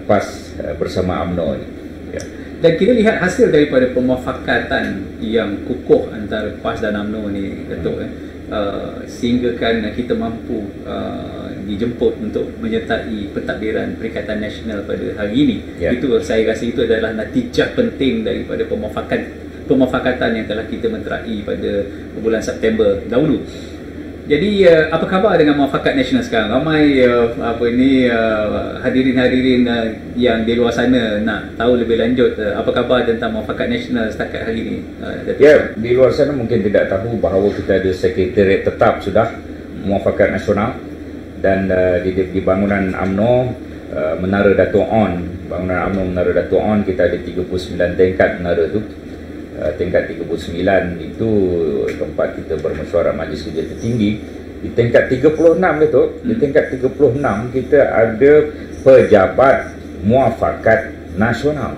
PAS bersama UMNO ni, ya. Dan kita lihat hasil daripada pemufakatan yang kukuh antara PAS dan UMNO ni, Datuk, sehinggakan kita mampu dijemput untuk menyertai pentadbiran Perikatan Nasional pada hari ini. Itu saya rasa itu adalah natijah penting daripada pemufakatan yang telah kita menterai pada bulan September dahulu. Jadi apa khabar dengan muafakat nasional sekarang? Ramai hadirin-hadirin yang di luar sana nak tahu lebih lanjut apa khabar tentang muafakat nasional setakat hari ini. Ya, di luar sana mungkin tidak tahu bahawa kita ada sekretariat tetap sudah muafakat nasional, dan di bangunan UMNO, Menara Dato' On, bangunan UMNO Menara Dato' On, kita ada 39 tingkat menara tu. Tingkat 39 itu tempat kita bermesyuarat majlis kerja tertinggi. Di tingkat 36 itu, di tingkat 36 kita ada pejabat muafakat nasional.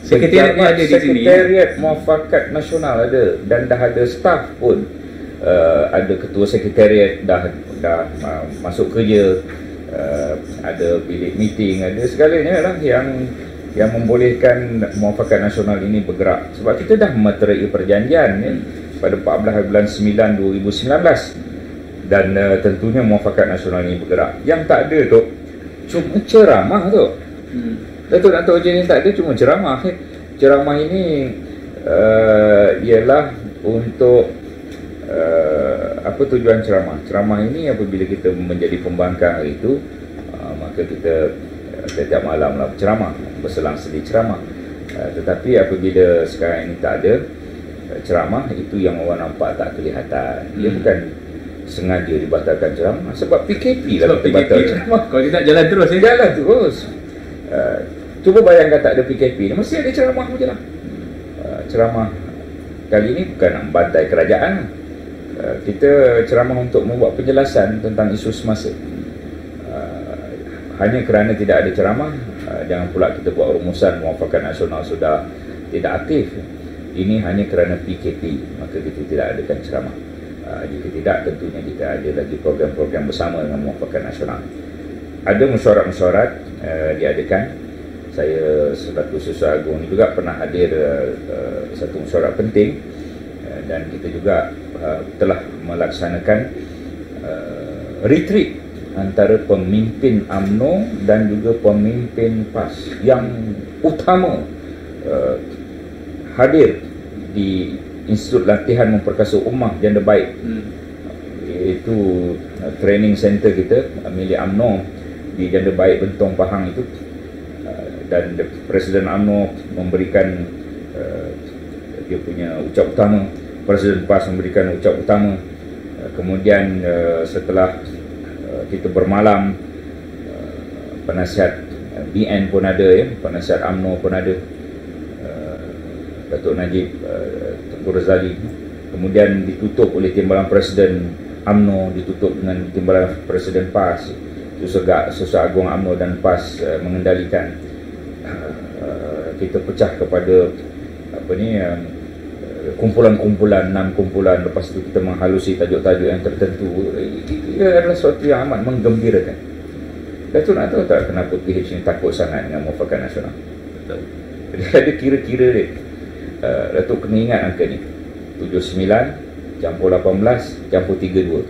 Sekretariat ada di sini. Sekretariat muafakat nasional ada, dan dah ada staf pun. Ada ketua sekretariat dah masuk kerja, ada bilik meeting, ada segalanya lah yang membolehkan muafakat nasional ini bergerak. Sebab kita dah memeterai perjanjian pada 14 bulan 9 2019, dan tentunya muafakat nasional ini bergerak. Yang tak ada tu cuma ceramah tu. Datuk Dato' Ejen tak ada, cuma ceramah. Ceramah ini ialah untuk apa tujuan ceramah? Ceramah ini apabila kita menjadi pembangkang hari itu, maka kita setiap malam lah berceramah, berselang-seli ceramah. Tetapi apabila sekarang ini tak ada ceramah, itu yang orang nampak tak kelihatan. Dia bukan sengaja dibatalkan ceramah, sebab PKP lah kita batal ceramah. Kalau tidak jalan terus, jalan terus. Cuba bayangkan tak ada PKP, mesti ada ceramah je lah. Ceramah kali ini bukan nak membantai kerajaan. Kita ceramah untuk membuat penjelasan tentang isu semasa. Hanya kerana tidak ada ceramah, jangan pula kita buat rumusan muafakat nasional sudah tidak aktif. Ini hanya kerana PKP, maka kita tidak adakan ceramah. Jika tidak, tentunya kita ada lagi program-program bersama dengan muafakat nasional. Ada mesyuarat-mesyuarat diadakan. Saya selaku Susah Agung juga pernah hadir satu mesyuarat penting, dan kita juga telah melaksanakan retreat antara pemimpin UMNO dan juga pemimpin PAS yang utama hadir di Institut Latihan Memperkasa Ummah Janda Baik, iaitu training center kita milik UMNO di Janda Baik Bentong Pahang itu. Dan Presiden UMNO memberikan dia punya ucap utama, Presiden PAS memberikan ucap utama. Kemudian setelah kita bermalam, penasihat BN pun ada, ya, penasihat UMNO pun ada, Datuk Najib Tengku Razali. Kemudian ditutup oleh timbalan Presiden UMNO, ditutup dengan timbalan Presiden PAS. Susah Agung UMNO dan PAS mengendalikan. Kita pecah kepada kumpulan-kumpulan, 6 kumpulan, lepas itu kita menghalusi tajuk-tajuk yang tertentu. Ia adalah sesuatu yang amat menggembirakan. Datuk nak tahu tak kenapa PH ni takut sangat dengan Muafakat Nasional? Betul. Dia ada kira-kira dia. Datuk kena ingat angka ni, 79 campur 18 campur 32.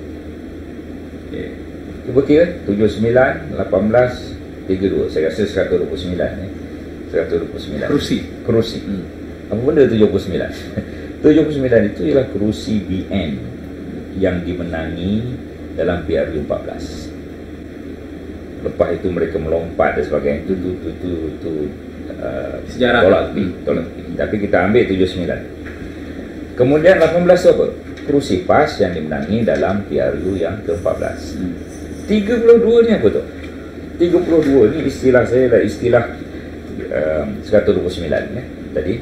Okay. Cuba kira 79, 18, 32. Saya rasa 129 ni. 129 kerusi. Apa benda 79? 79 itu ialah kerusi BN yang dimenangi dalam PRU 14. Lepas itu mereka melompat dan sebagainya. Itu sejarah tolak tepi. Tapi kita ambil 79. Kemudian 18 apa? Kerusi PAS yang dimenangi dalam PRU yang ke-14. 32 ni apa tu? 32 ni istilah saya adalah istilah 129 ya. Tadi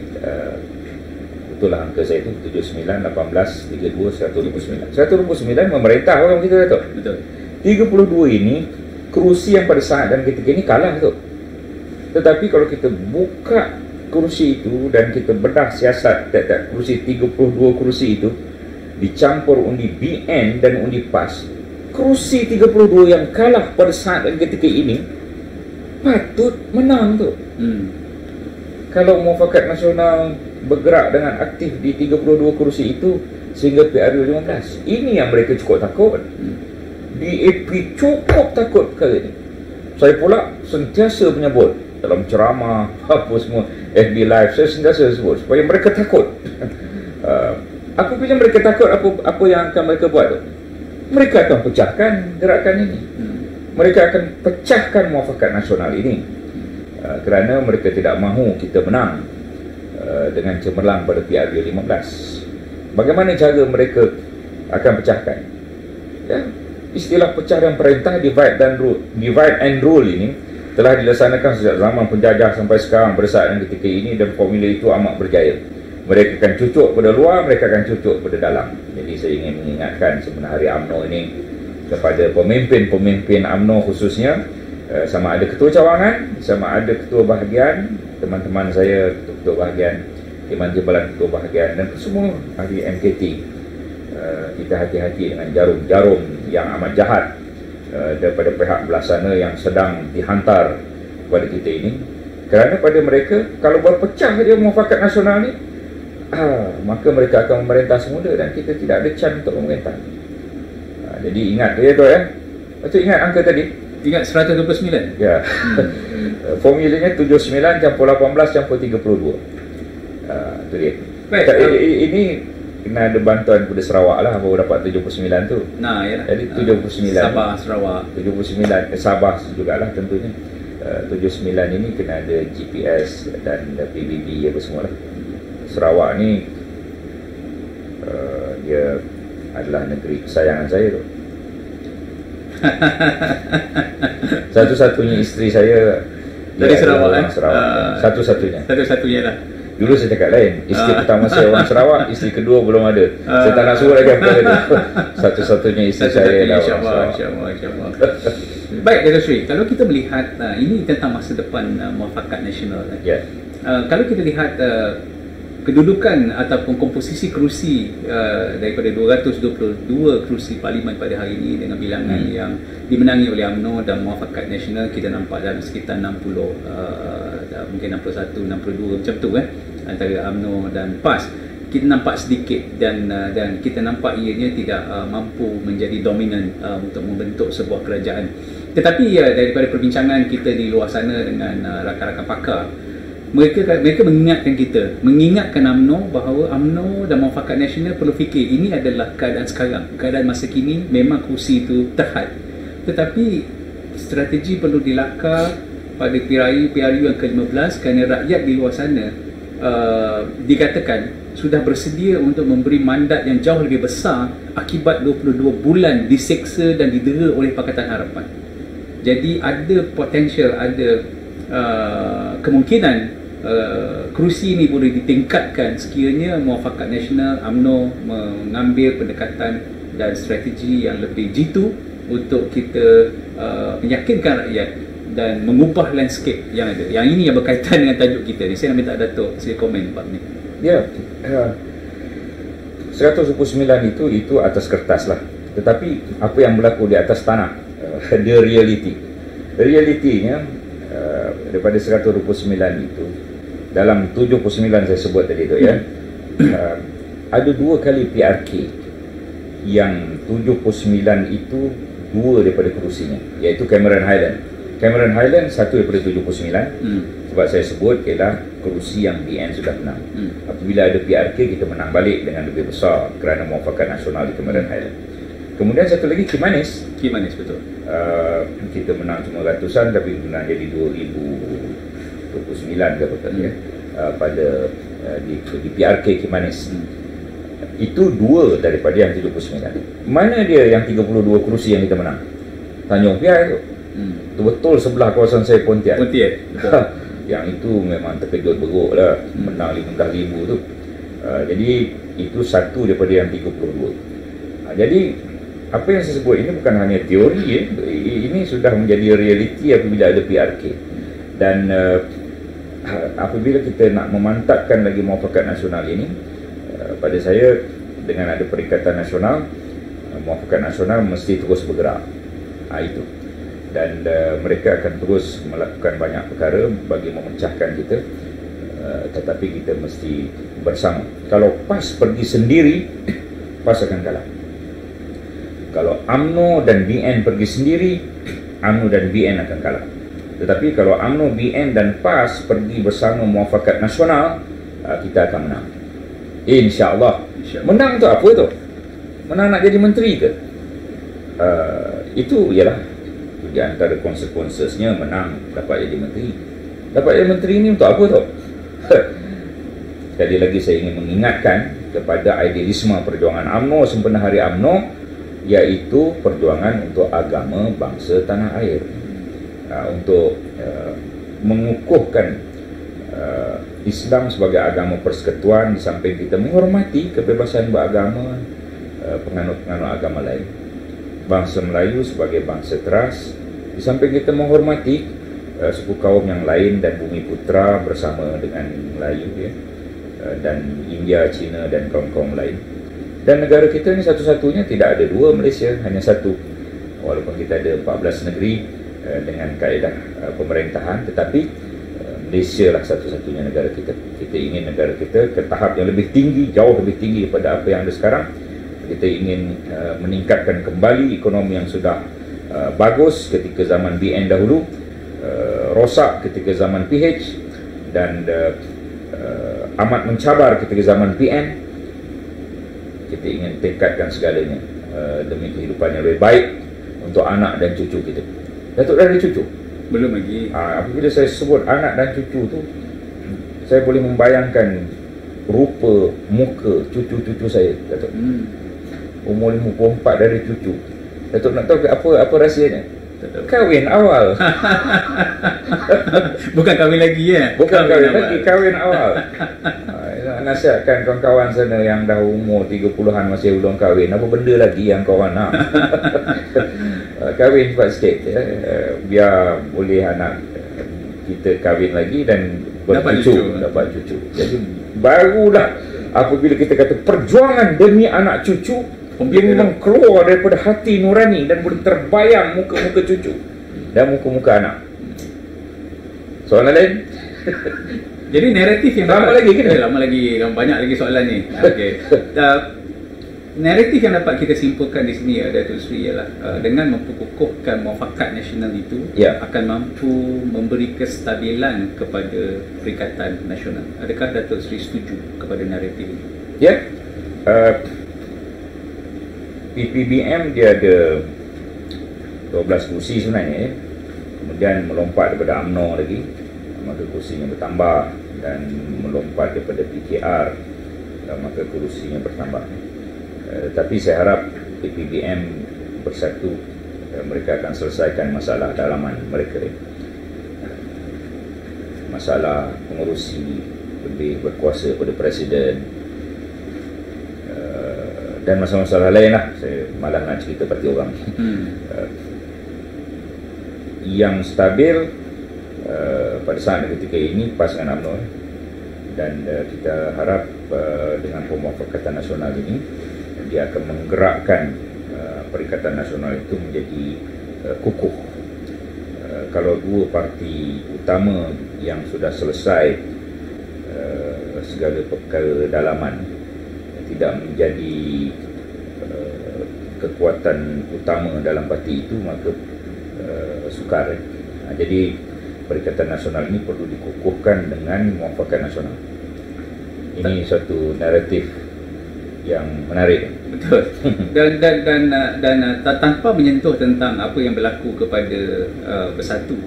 betul lah angka saya tu 79, 18, 32, 129. 129 memerintah orang kita tu. Betul. 32 ini kerusi yang pada saat dan ketika ini kalah tu. Tetapi kalau kita buka kerusi itu dan kita bedah siasat tiap-tiap kerusi, 32 kerusi itu dicampur undi BN dan undi PAS, kerusi 32 yang kalah pada saat dan ketika ini patut menang tu. Kalau Muafakat Nasional bergerak dengan aktif di 32 kerusi itu sehingga PRU 15, ini yang mereka cukup takut. DAP cukup takut perkara ini. Saya pula sentiasa menyebut dalam ceramah apa semua, FB Live, saya sentiasa sebut supaya mereka takut. Apa bila mereka takut, apa yang akan mereka buat tu? Mereka akan pecahkan gerakan ini. Mereka akan pecahkan Muafakat Nasional ini. Kerana mereka tidak mahu kita menang dengan cemerlang pada PRU 15. Bagaimana cara mereka akan pecahkan? Ya, istilah pecah dan perintah, divide and rule ini telah dilaksanakan sejak zaman penjajah sampai sekarang pada saat yang ketika ini, dan formula itu amat berjaya. Mereka akan cucuk pada luar, mereka akan cucuk pada dalam. Jadi saya ingin mengingatkan sebenarnya Hari UMNO ini kepada pemimpin-pemimpin UMNO khususnya, sama ada ketua cawangan, sama ada ketua bahagian, teman-teman saya ketua bahagian, Dewan Jabatan Ketua Bahagian dan semua ahli MKT, kita hati-hati dengan jarum-jarum yang amat jahat daripada pihak belah sana yang sedang dihantar kepada kita ini. Kerana pada mereka, kalau berpecah dia Muafakat Nasional ni, maka mereka akan memerintah semula dan kita tidak ada chance untuk memerintah. Jadi ingat dia tu ya. Macam ingat angka tadi? Ingat 129? Ya. Formulanya 79 campur 18 campur 32. Itu dia. Baik, ini kena ada bantuan pada Sarawak lah baru dapat 79 tu. Nah, ya. Jadi 79 Sabah, Sarawak. 79 Sabah jugalah tentunya. 79 ini kena ada GPS dan PBB apa semua lah. Sarawak ni dia adalah negeri kesayangan saya tu. Satu-satunya isteri saya dari Sarawak, Sarawak. Satu-satunya lah. Dulu saya cakap lain, isteri pertama saya orang Sarawak, isteri kedua belum ada. Saya tak nak sebut lagi apa itu. Satu-satunya isteri saya adalah orang Sarawak. InsyaAllah. Baik, Dato' Sri, kalau kita melihat ini tentang masa depan Muafakat Nasional. Ya. Kalau kita lihat kedudukan ataupun komposisi kerusi daripada 222 kerusi parlimen pada hari ini dengan bilangan yang dimenangi oleh UMNO dan Muafakat Nasional, kita nampak dalam sekitar 60 mungkin 61, 62 macam tu kan, antara UMNO dan PAS. Kita nampak sedikit dan kita nampak ianya tidak mampu menjadi dominan untuk membentuk sebuah kerajaan. Tetapi daripada perbincangan kita di luar sana dengan rakan-rakan pakar, mereka mengingatkan UMNO bahawa UMNO dan Muafakat Nasional perlu fikir ini adalah keadaan sekarang, keadaan masa kini. Memang kursi itu terhad, tetapi strategi perlu dilakar pada PRU yang ke-15 kerana rakyat di luar sana dikatakan sudah bersedia untuk memberi mandat yang jauh lebih besar akibat 22 bulan diseksa dan didera oleh Pakatan Harapan. Jadi ada potensial, ada kemungkinan kerusi ini boleh ditingkatkan sekiranya Muafakat Nasional, UMNO mengambil pendekatan dan strategi yang lebih jitu untuk kita meyakinkan rakyat dan mengubah landscape yang ada. Yang ini yang berkaitan dengan tajuk kita ni. Saya nak minta Datuk saya komen bab ni. Ya, 129 itu atas kertas lah. Tetapi apa yang berlaku di atas tanah, the realitinya, daripada 129 itu, dalam 79 saya sebut tadi tu ya, ada 2 kali PRK yang 79 itu 2 daripada kerusinya, iaitu Cameron Highland 1 daripada 79. Sebab saya sebut ialah kerusi yang BN sudah menang. Apabila ada PRK, kita menang balik dengan lebih besar kerana muafakat nasional di Cameron Highland. Kemudian satu lagi Kimanis betul. Kita menang cuma ratusan, tapi menang jadi 2029 ke betul ya, pada di PRK Kimanis. Itu 2 daripada yang 79. Mana dia yang 32 kerusi yang kita menang? Tanjung Piai tu. Itu betul sebelah kawasan saya Pontian. Betul. Yang itu memang terkejut beruk lah, menang 15,000 tu. Jadi itu 1 daripada yang 32. Jadi apa yang saya sebut ini bukan hanya teori ya. Ini sudah menjadi realiti apabila ada PRK. Dan apabila kita nak memantapkan lagi muafakat nasional ini, pada saya dengan ada Perikatan Nasional, muafakat nasional mesti terus bergerak. Itu. Dan mereka akan terus melakukan banyak perkara bagi memecahkan kita, tetapi kita mesti bersama. Kalau PAS pergi sendiri, PAS akan kalah. Kalau UMNO dan BN pergi sendiri, UMNO dan BN akan kalah. Tetapi kalau UMNO, BN dan PAS pergi bersama muafakat nasional, kita akan menang, InsyaAllah. Menang tu apa tu? Menang nak jadi menteri ke? Itu ialah di antara konsekuensinya, menang dapat jadi menteri. Dapat jadi menteri ni untuk apa tu? Sekali lagi saya ingin mengingatkan kepada idealisme perjuangan UMNO sempena Hari UMNO, iaitu perjuangan untuk agama bangsa tanah air, untuk mengukuhkan Islam sebagai agama persekutuan, di samping kita menghormati kebebasan beragama penganut-penganut agama lain. Bangsa Melayu sebagai bangsa teras, di samping kita menghormati suku kaum yang lain dan bumi putra bersama dengan Melayu ya, dan India, Cina dan kaum-kaum lain. Dan negara kita ni satu-satunya, tidak ada 2 Malaysia, hanya 1. Walaupun kita ada 14 negeri dengan kaedah pemerintahan, tetapi Malaysia lah satu-satunya negara kita. Kita ingin negara kita ke tahap yang lebih tinggi, jauh lebih tinggi daripada apa yang ada sekarang. Kita ingin meningkatkan kembali ekonomi yang sudah bagus ketika zaman BN dahulu, rosak ketika zaman PH, dan amat mencabar ketika zaman PN. Kita ingin tingkatkan segalanya demi kehidupan yang lebih baik untuk anak dan cucu kita. Datuk dah ada cucu? Belum lagi. Apabila saya sebut anak dan cucu tu, saya boleh membayangkan rupa muka cucu-cucu saya, Datuk. Umur 54 dari cucu. Datuk nak tahu apa rahsianya? Kahwin awal. Bukan kahwin lagi ya? Bukan kahwin lagi, kahwin awal. Nasihatkan kawan-kawan sana yang dah umur 30-an masih belum kahwin, apa benda lagi yang kawan nak? Kahwin cepat sikit ya. Biar boleh anak kita kahwin lagi dan bercucu, dapat cucu. Jadi barulah apabila kita kata perjuangan demi anak cucu, dia memang keluar daripada hati nurani dan boleh terbayang muka-muka cucu dan muka-muka anak. Soalan lain? Jadi naratif yang lama lagi ke? Lama lagi, banyak lagi soalan ni. Okey. Naratif yang dapat kita simpulkan di sini Datuk Seri ialah dengan memperkukuhkan muafakat nasional itu akan mampu memberi kestabilan kepada Perikatan Nasional. Adakah Datuk Seri setuju kepada naratif ini? Ya. PPBM dia ada 12 kursi sebenarnya ya. Kemudian melompat daripada UMNO lagi, maka kursinya bertambah, dan melompat daripada PKR, maka kursinya bertambah. Tapi saya harap PPBM bersatu, mereka akan selesaikan masalah dalaman mereka, masalah pengurusi lebih berkuasa pada Presiden, dan masalah-masalah lain lah. Saya malah nak cerita parti orang. Yang stabil pada saat ketika ini PAS dengan UMNO, dan kita harap dengan pemuafakatan nasional ini, dia akan menggerakkan Perikatan Nasional itu menjadi kukuh. Kalau dua parti utama yang sudah selesai segala perkara dalaman tidak menjadi kekuatan utama dalam parti itu, maka sukar. Jadi Perikatan Nasional ini perlu dikukuhkan dengan muafakat nasional. Ini suatu naratif yang menarik. Betul. Dan tanpa menyentuh tentang apa yang berlaku kepada Bersatu,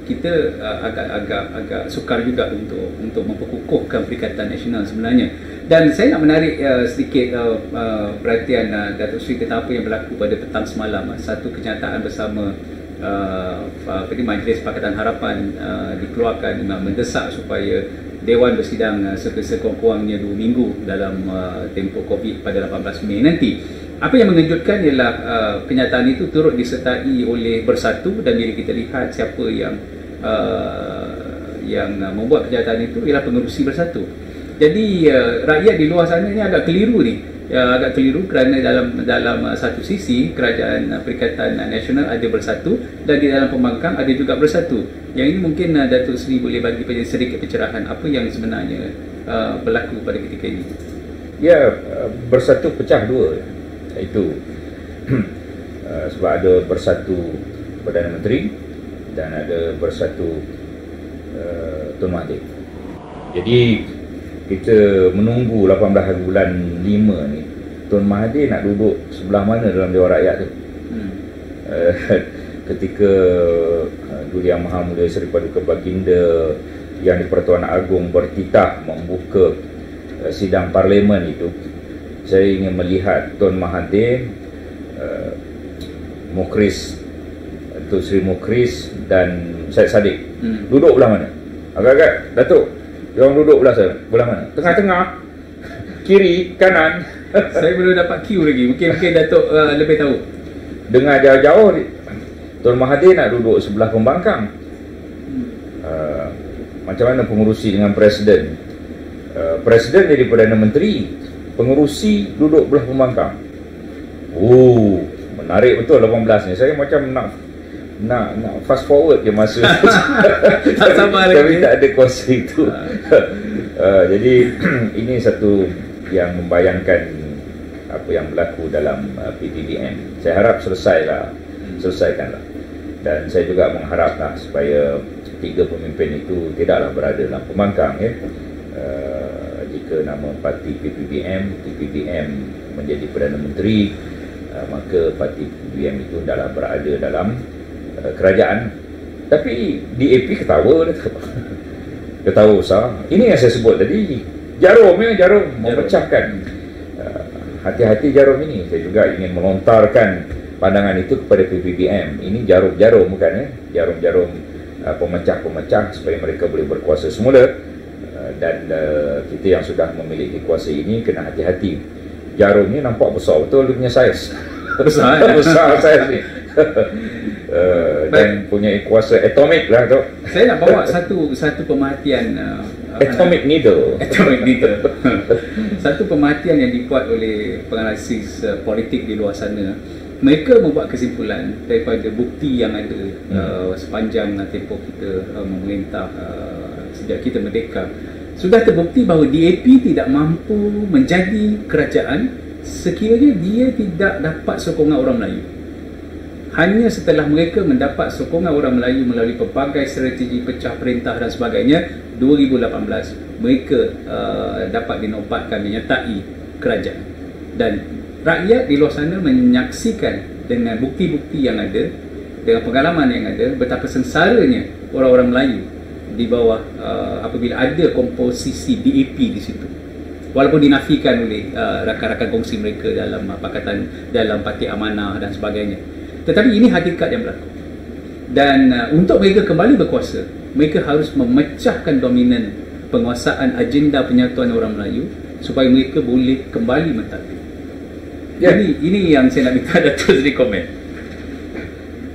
kita agak sukar juga untuk memperkukuhkan Perikatan Nasional sebenarnya. Dan saya nak menarik sedikit perhatian Datuk Seri tentang apa yang berlaku pada petang semalam. Satu kenyataan bersama Majlis Pakatan Harapan dikeluarkan mendesak supaya Dewan bersidang sekurang-kurangnya 2 minggu dalam tempoh COVID pada 18 Mei nanti. Apa yang mengejutkan ialah kenyataan itu turut disertai oleh Bersatu, dan bila kita lihat siapa yang membuat kenyataan itu ialah pengerusi Bersatu. Jadi rakyat di luar sana ni agak keliru ni. Agak keliru kerana dalam satu sisi kerajaan Perikatan Nasional ada Bersatu, dan di dalam pembangkang ada juga Bersatu. Yang ini mungkin Datuk Seri boleh bagi sedikit pencerahan apa yang sebenarnya berlaku pada ketika ini. Ya, Bersatu pecah dua. Itu sebab ada Bersatu Perdana Menteri dan ada Bersatu Tun Mahathir. Jadi kita menunggu 18 bulan 5 ni, Tun Mahathir nak duduk sebelah mana dalam Dewan Rakyat tu. Ketika Duli Yang Maha Mulia Seri Paduka Baginda Yang di-Pertuan Agong bertitah membuka sidang parlimen itu, saya ingin melihat Tun Mahathir, Mukhris, Tun Sri Mukhris dan Syed Saddiq duduk belah mana? Agak-agak Datuk, diorang duduk belah mana? Tengah-tengah, kiri, kanan. Saya belum dapat cue lagi. Mungkin Datuk lebih tahu. Dengar jauh-jauh Tun Mahathir nak duduk sebelah pembangkang. Macam mana pengurusi dengan Presiden? Presiden jadi Perdana Menteri, pengurusi duduk belah pembangkang. Menarik betul 18 ni. Saya macam nak fast forward je masa. Tak sabar lagi. Tapi tak ada kuasa itu. Jadi ini satu yang membayangkan apa yang berlaku dalam PPBM. Saya harap selesaikanlah. Dan saya juga mengharaplah supaya 3 pemimpin itu tidaklah berada dalam pembangkang, ya. Jika nama parti PPBM menjadi Perdana Menteri, maka parti PPBM itu adalah berada dalam kerajaan. Tapi DAP ketawa besar. Ini yang saya sebut tadi, jarum memecahkan. Hati-hati jarum ini. Saya juga ingin melontarkan pandangan itu kepada PPBM. Ini jarum-jarum, bukan, ya? Jarum-jarum pemecah-pemecah supaya mereka boleh berkuasa semula. Dan kita yang sudah memiliki kuasa ini kena hati-hati. Jarum ni nampak besar betul, dia punya saiz. Besar saiz ni. Dan punya kuasa atomik lah tu. Saya nak bawa satu pemerhatian atomic needle. Satu pemerhatian yang dibuat oleh penganalisis politik di luar sana. Mereka membuat kesimpulan daripada bukti yang ada sepanjang tempoh kita memerintah sejak kita merdeka. Sudah terbukti bahawa DAP tidak mampu menjadi kerajaan sekiranya dia tidak dapat sokongan orang Melayu. Hanya setelah mereka mendapat sokongan orang Melayu melalui pelbagai strategi pecah perintah dan sebagainya, 2018 mereka dapat dinobatkan menyertai kerajaan. Dan rakyat di luar sana menyaksikan dengan bukti-bukti yang ada, dengan pengalaman yang ada, betapa sengsaranya orang-orang Melayu di bawah apabila ada komposisi DAP di situ. Walaupun dinafikan oleh rakan-rakan kongsi mereka dalam pakatan, dalam Parti Amanah dan sebagainya. Tetapi ini hakikat yang berlaku. Dan untuk mereka kembali berkuasa, mereka harus memecahkan dominan penguasaan agenda penyatuan orang Melayu supaya mereka boleh kembali mentadbir. Jadi ini yang saya nak minta Datuk Seri komen.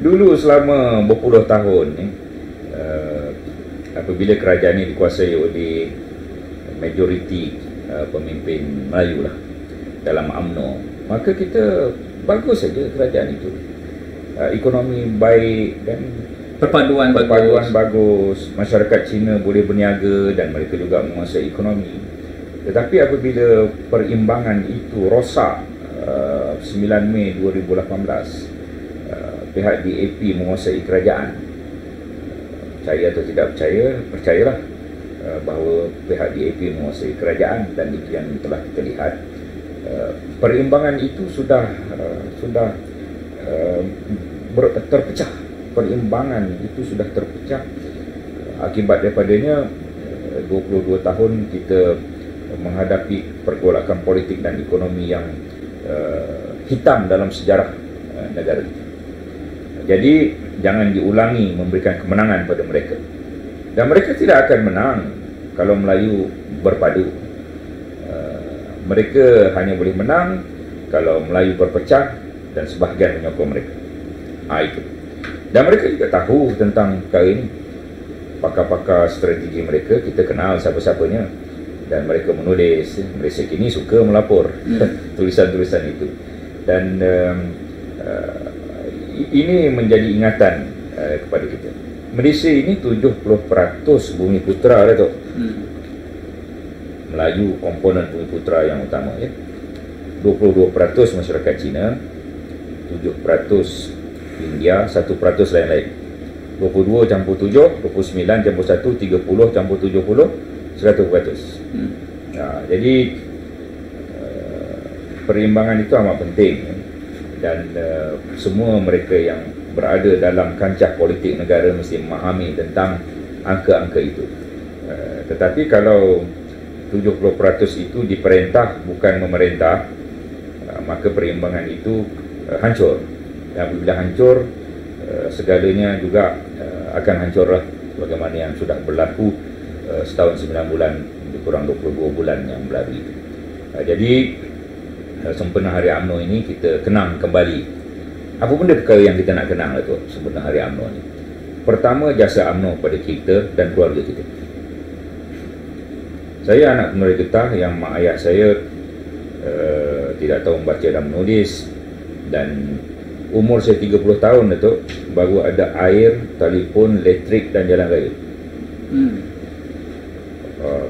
Dulu selama berpuluh tahun ni, apabila kerajaan ini dikuasai oleh majoriti pemimpin Melayu lah dalam UMNO, maka kita bagus saja kerajaan itu. Ekonomi baik dan Perpaduan bagus. Masyarakat Cina boleh berniaga dan mereka juga menguasai ekonomi. Tetapi apabila perimbangan itu rosak 9 Mei 2018, pihak DAP menguasai kerajaan, percaya atau tidak percaya, percayalah bahawa pihak DAP menguasai kerajaan, dan itu yang telah kita lihat. Perimbangan itu sudah terpecah. Perimbangan itu sudah terpecah. Akibat daripadanya 22 tahun kita menghadapi pergolakan politik dan ekonomi yang hitam dalam sejarah negara kita. Jadi jangan diulangi memberikan kemenangan pada mereka. Dan mereka tidak akan menang kalau Melayu berpadu. Mereka hanya boleh menang kalau Melayu berpecah dan sebahagian menyokong mereka. Itu. Dan mereka juga tahu tentang perkara ini. Pakar-pakar strategi mereka, kita kenal siapa-siapanya. Dan mereka menulis. Malaysia kini suka melapor tulisan-tulisan itu. Dan ini menjadi ingatan kepada kita. Malaysia ini 70% bumi putera, Dato'. Melayu komponen bumi putera yang utama, ya. 22% masyarakat Cina, 7% India, 1% lain-lain. 22 campur 7, 29 campur 1, 30 campur 70, 100%. Jadi perimbangan itu amat penting, dan semua mereka yang berada dalam kancah politik negara mesti memahami tentang angka-angka itu. Tetapi kalau 70% itu diperintah bukan memerintah, maka perimbangan itu hancur. Dan apabila hancur, segalanya juga akan hancurlah, bagaimana yang sudah berlaku setahun 9 bulan, lebih kurang 22 bulan yang berlalu itu. Jadi sempena Hari UMNO ini kita kenang kembali apa benda perkara yang kita nak kenang lah tu sempena Hari UMNO ini. Pertama, jasa UMNO pada kita dan keluarga kita. Saya anak penerai getah yang mak ayah saya tidak tahu membaca dan menulis, dan umur saya 30 tahun Datuk, baru ada air, telefon, elektrik dan jalan raya.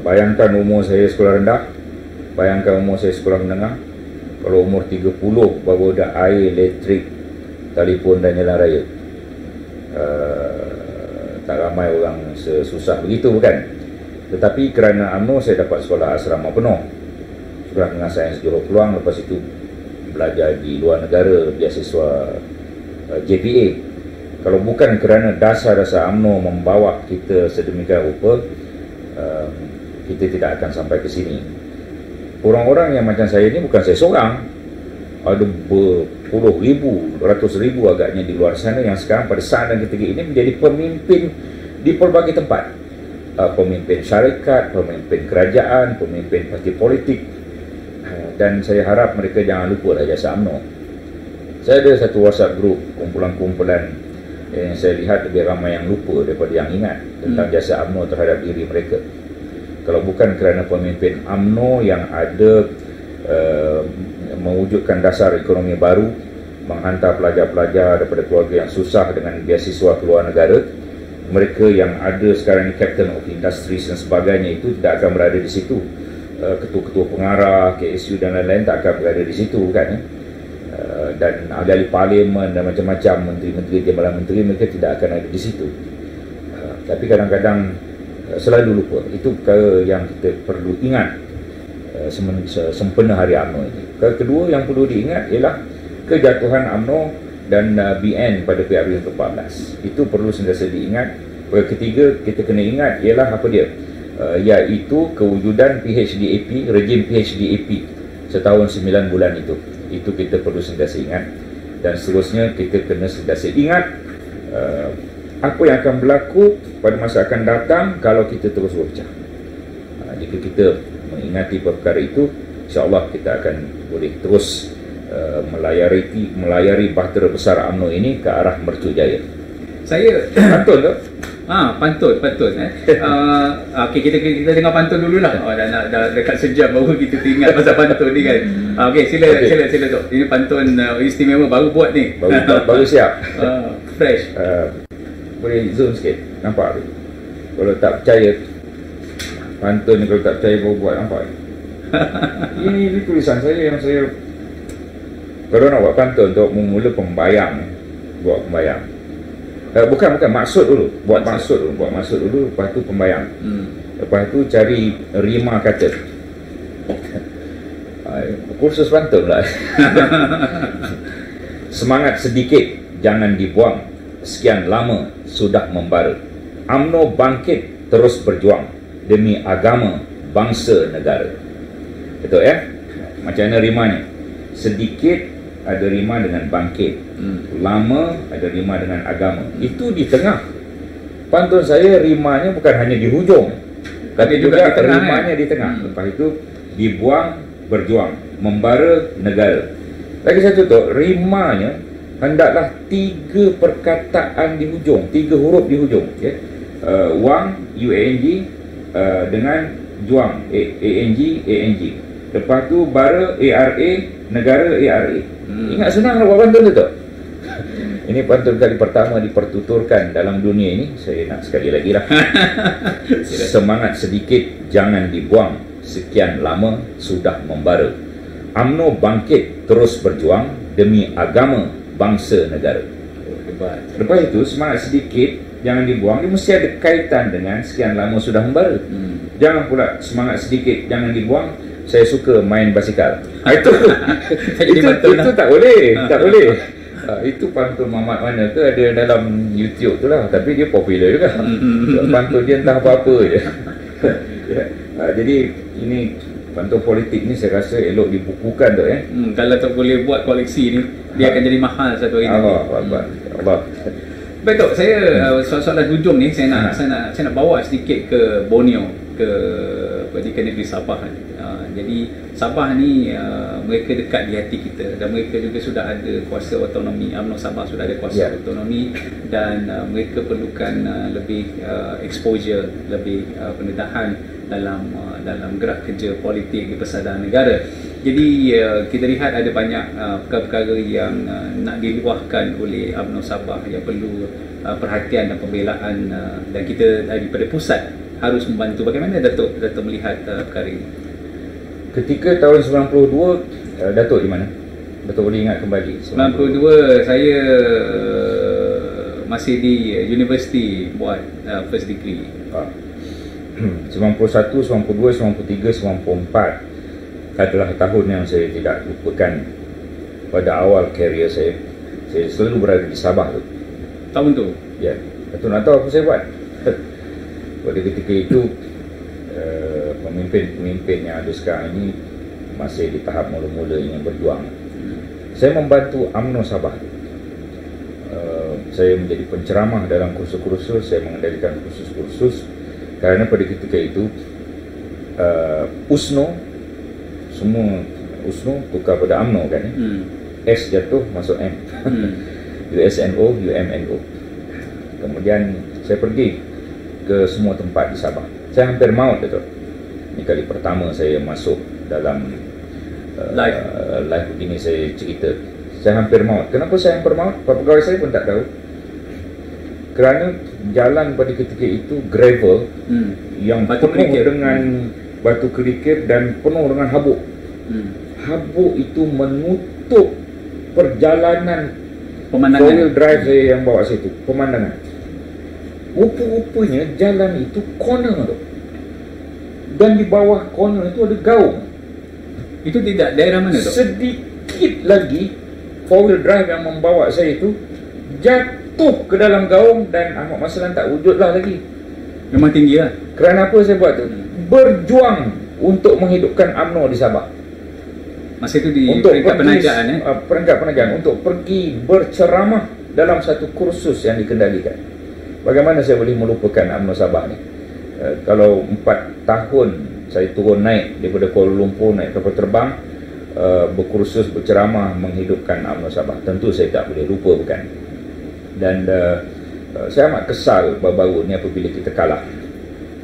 Bayangkan umur saya sekolah rendah, bayangkan umur saya sekolah menengah. Kalau umur 30 baru ada air, elektrik, telefon dan jalan raya. Tak ramai orang sesusah begitu, bukan? Tetapi kerana UMNO saya dapat sekolah asrama penuh, sekolah dengan sains juru peluang, lepas itu belajar di luar negara, beasiswa JPA. Kalau bukan kerana dasar-dasar UMNO membawa kita sedemikian rupa, kita tidak akan sampai ke sini. Orang-orang yang macam saya ini bukan saya seorang, ada berpuluh ribu, ratus ribu agaknya di luar sana yang sekarang pada saat dan ketika ini menjadi pemimpin di pelbagai tempat. Pemimpin syarikat, pemimpin kerajaan, pemimpin parti politik. Dan saya harap mereka jangan lupa lah jasa UMNO. Saya ada satu WhatsApp group, kumpulan-kumpulan yang saya lihat lebih ramai yang lupa daripada yang ingat tentang jasa UMNO terhadap diri mereka. Kalau bukan kerana pemimpin UMNO yang ada mewujudkan dasar ekonomi baru, menghantar pelajar-pelajar daripada keluarga yang susah dengan beasiswa keluar negara, mereka yang ada sekarang ni Captain of Industries dan sebagainya itu tidak akan berada di situ. Ketua-ketua pengarah, KSU dan lain-lain tak akan berada di situ, kan? Dan ahli-ahli parlimen dan macam-macam menteri-menteri, timbalan menteri, mereka tidak akan ada di situ. Tapi kadang-kadang selalu lupa. Itu perkara yang kita perlu ingat sempena Hari UMNO ini. Perkara kedua yang perlu diingat ialah kejatuhan UMNO dan BN pada PRU ke-14. Itu perlu sentiasa diingat. Perkara ketiga kita kena ingat ialah apa dia? Iaitu kewujudan PHDAP, rejim PHDAP setahun 9 bulan itu. Itu kita perlu sentiasa ingat. Dan seterusnya kita kena sentiasa ingat apa yang akan berlaku pada masa akan datang kalau kita terus berpecah. Jika kita mengingati perkara itu, insya-Allah kita akan boleh terus melayari bahtera besar UMNO ini ke arah mercu jaya. Saya betul tak? Pantun. Okey, kita dengar pantun dululah. Dah dekat sejam baru kita ingat pasal pantun ni kan. Okey, sila Tok. Ini pantun istimewa baru buat ni. Baru siap. Fresh. Boleh zoom sikit. Nampak tu? Kalau tak percaya pantun ni, kalau tak percaya baru buat, nampak? Ini tulisan saya yang saya, kalau nak buat pantun untuk memula pembayang, buat pembayang. Bukan maksud dulu. Buat maksud dulu, lepas tu pembayang. Lepas tu cari rima kata. Kursus pantun lah. Semangat sedikit jangan dibuang, sekian lama sudah membara. UMNO bangkit terus berjuang demi agama, bangsa, negara. Betul ya? Macam mana rimanya? Sedikit ada rima dengan bangkit, lama ada rima dengan agama. Itu di tengah. Pantun saya rimanya bukan hanya di hujung, tapi juga rimanya di tengah. Lepas itu dibuang, berjuang, membara, negara. Lagi satu tu, rimanya hendaklah 3 perkataan di hujung, 3 huruf di hujung, ya. Wang, UANG, dengan juang, ANG. Lepas tu bara, ARA, negara, ARA. Ingat senang nak buat pantun tu tak? Ini pantun kali pertama dipertuturkan dalam dunia ini. Saya nak sekali lagi lah. Semangat sedikit jangan dibuang, sekian lama sudah membara. UMNO bangkit terus berjuang demi agama, bangsa, negara. Lepas itu semangat sedikit jangan dibuang, dia mesti ada kaitan dengan sekian lama sudah membara. Jangan pula semangat sedikit jangan dibuang, saya suka main basikal. Itu tak boleh. Itu pantun Mamat mana tu ada dalam YouTube tu lah, tapi dia popular juga. Pantun dia entah apa-apa je. Jadi ini pantun politik ni saya rasa elok dibukukan tu ya. Kalau tak boleh buat koleksi ni, dia akan jadi mahal satu hari. Allah. Baik Tok, saya soalan hujung ni saya nak bawa sedikit ke Borneo, ke negeri Sabah ni. Jadi Sabah ni mereka dekat di hati kita, dan mereka juga sudah ada kuasa otonomi. UMNO Sabah sudah ada kuasa otonomi, dan mereka perlukan lebih exposure, lebih pendedahan dalam gerak kerja politik di persadaran negara. Jadi kita lihat ada banyak perkara-perkara yang nak diluahkan oleh UMNO Sabah yang perlu perhatian dan pembelaan, dan kita daripada pusat harus membantu. Bagaimana Datuk melihat perkara ini? Ketika tahun 92, Datuk di mana? Datuk boleh ingat kembali? 92 saya masih di universiti buat first degree. 91, 92, 93, 94 adalah tahun yang saya tidak lupakan. Pada awal karier saya selalu berada di Sabah tu. Tahun tu? Ya. Datuk nak tahu apa saya buat? Pada ketika itu pemimpin yang ada sekarang ini masih di tahap mula-mula ingin berjuang. Saya membantu UMNO Sabah. Saya menjadi penceramah dalam kursus-kursus, saya mengendalikan kursus-kursus, kerana pada ketika itu USNO, semua USNO tukar pada UMNO kan, S jatuh masuk M. USNO, UMNO. Kemudian saya pergi ke semua tempat di Sabah. Saya hampir maut tu. Ini kali pertama saya masuk dalam live begini, saya cerita. Saya hampir maut. Kenapa saya hampir maut? Pegawai saya pun tak tahu. Kerana jalan pada ketika itu gravel yang penuh dengan batu kerikil dan penuh dengan habuk. Habuk itu menutup perjalanan pemandangan. 4-wheel drive saya yang bawa saya itu. Pemandangan. Rupa-rupanya jalan itu corner tu. Dan di bawah corner itu ada gaung. Itu tidak daerah mana tu? Sedikit lagi 4-wheel drive yang membawa saya itu jatuh ke dalam gaung, dan Ahmad Maslan tak wujudlah lagi. Memang tinggi lah. Kerana apa saya buat tu? Berjuang untuk menghidupkan UMNO di Sabah. Masa itu di untuk peringkat penajaan peringkat penajaan, untuk pergi berceramah dalam satu kursus yang dikendalikan. Bagaimana saya boleh melupakan UMNO Sabah ni? Kalau 4 tahun saya turun naik daripada Kuala Lumpur, naik kapal terbang, berkursus, berceramah menghidupkan UMNO Sabah, tentu saya tak boleh lupa, bukan? Dan Saya amat kesal baru-baru ni apabila kita kalah.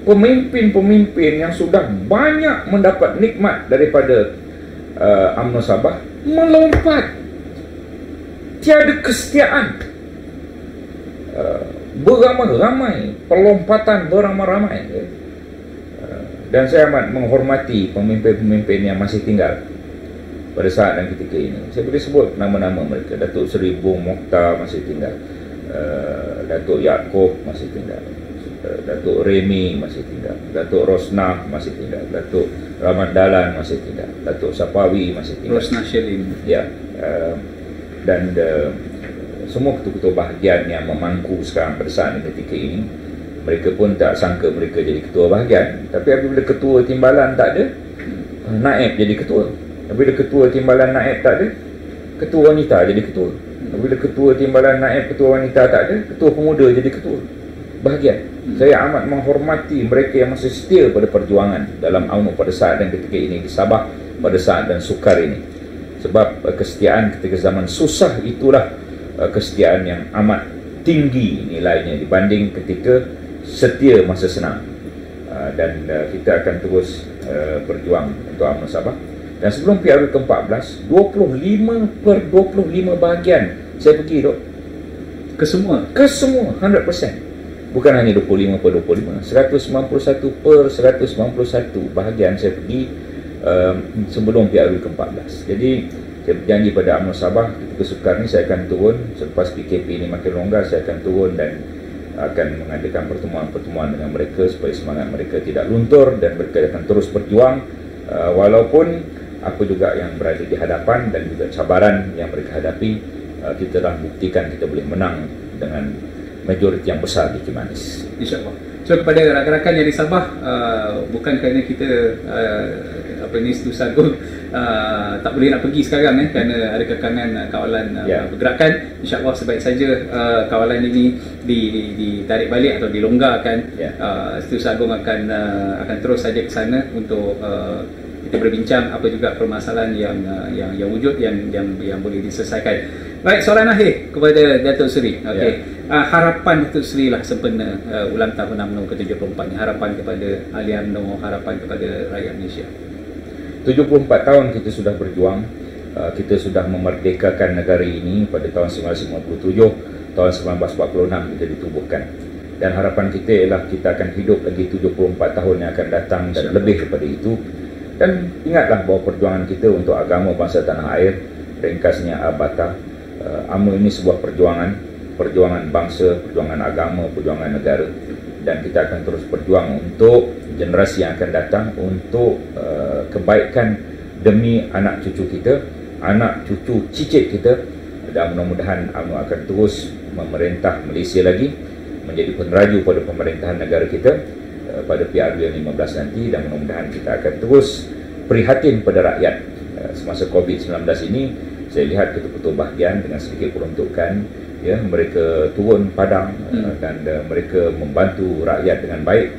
Pemimpin-pemimpin yang sudah banyak mendapat nikmat daripada UMNO Sabah melompat, tiada kesetiaan, beramai-ramai, pelompatan beramai-ramai. Dan saya amat menghormati pemimpin-pemimpin yang masih tinggal pada saat dan ketika ini. Saya boleh sebut nama-nama mereka. Datuk Seri Bung Mokhtar masih tinggal, Datuk Yaakob masih tinggal, Datuk Remy masih tinggal, Datuk Rosnah masih tinggal, Datuk Rahmat Dahlan masih tinggal, Datuk Sapawi masih tinggal, Rosnah Shelin. ya, dan semua ketua-ketua bahagian yang memangku sekarang pada saat dan ketika ini, mereka pun tak sangka mereka jadi ketua bahagian. Tapi apabila ketua timbalan tak ada, naib jadi ketua. Apabila ketua timbalan naib tak ada, ketua wanita jadi ketua. Apabila ketua timbalan naib ketua wanita tak ada, ketua pemuda jadi ketua bahagian. Saya amat menghormati mereka yang masih setia pada perjuangan dalam UMNO pada saat dan ketika ini di Sabah, pada saat dan sukar ini. Sebab kesetiaan ketika zaman susah itulah kesetiaan yang amat tinggi nilainya dibanding ketika setia masa senang. Dan kita akan terus berjuang untuk UMNO Sabah. Dan sebelum PRU ke-14, 25/25 bahagian saya pergi, Dok. Ke semua? Ke semua, 100%. Bukan hanya 25/25, 191/191 bahagian saya pergi sebelum PRU ke-14. Jadi saya berjanji pada UMNO Sabah ketika sukar ni saya akan turun. Selepas PKP ini makin longgar, saya akan turun dan akan mengadakan pertemuan-pertemuan dengan mereka supaya semangat mereka tidak luntur dan mereka akan terus berjuang walaupun apa juga yang berada di hadapan dan juga cabaran yang mereka hadapi. Kita dah buktikan kita boleh menang dengan majoriti yang besar di Kimanis, InsyaAllah. So kepada rakan-rakan yang di Sabah, bukan kerana kita Setu Sagung tak boleh nak pergi sekarang kerana ada kekangan kawalan pergerakan. InsyaAllah sebaik saja kawalan ini ditarik balik atau dilonggarkan. Setu Sagung akan terus saja ke sana untuk kita berbincang apa juga permasalahan yang wujud yang boleh diselesaikan. Baik, soalan akhir kepada Datuk Seri. Harapan Datuk Seri lah sempena ulang tahun UMNO ke-74 ni. Harapan kepada ahli UMNO, harapan kepada rakyat Malaysia. 74 tahun kita sudah berjuang. Kita sudah memerdekakan negara ini pada tahun 1957. Tahun 1946 kita ditubuhkan. Dan harapan kita ialah kita akan hidup lagi 74 tahun yang akan datang dan lebih daripada itu. Dan ingatlah bahawa perjuangan kita untuk agama bangsa tanah air, ringkasnya ABATA, UMNO ini sebuah perjuangan bangsa, perjuangan agama, perjuangan negara. Dan kita akan terus berjuang untuk generasi yang akan datang, untuk kebaikan demi anak cucu kita, anak cucu cicit kita. Dan mudah-mudahan UMNO akan terus memerintah Malaysia lagi, menjadi peneraju pada pemerintahan negara kita pada PRU yang 15 nanti. Dan mudah-mudahan kita akan terus prihatin pada rakyat. Semasa COVID-19 ini saya lihat ketua-ketua bahagian dengan sedikit peruntukan, ya, mereka turun padang dan mereka membantu rakyat dengan baik,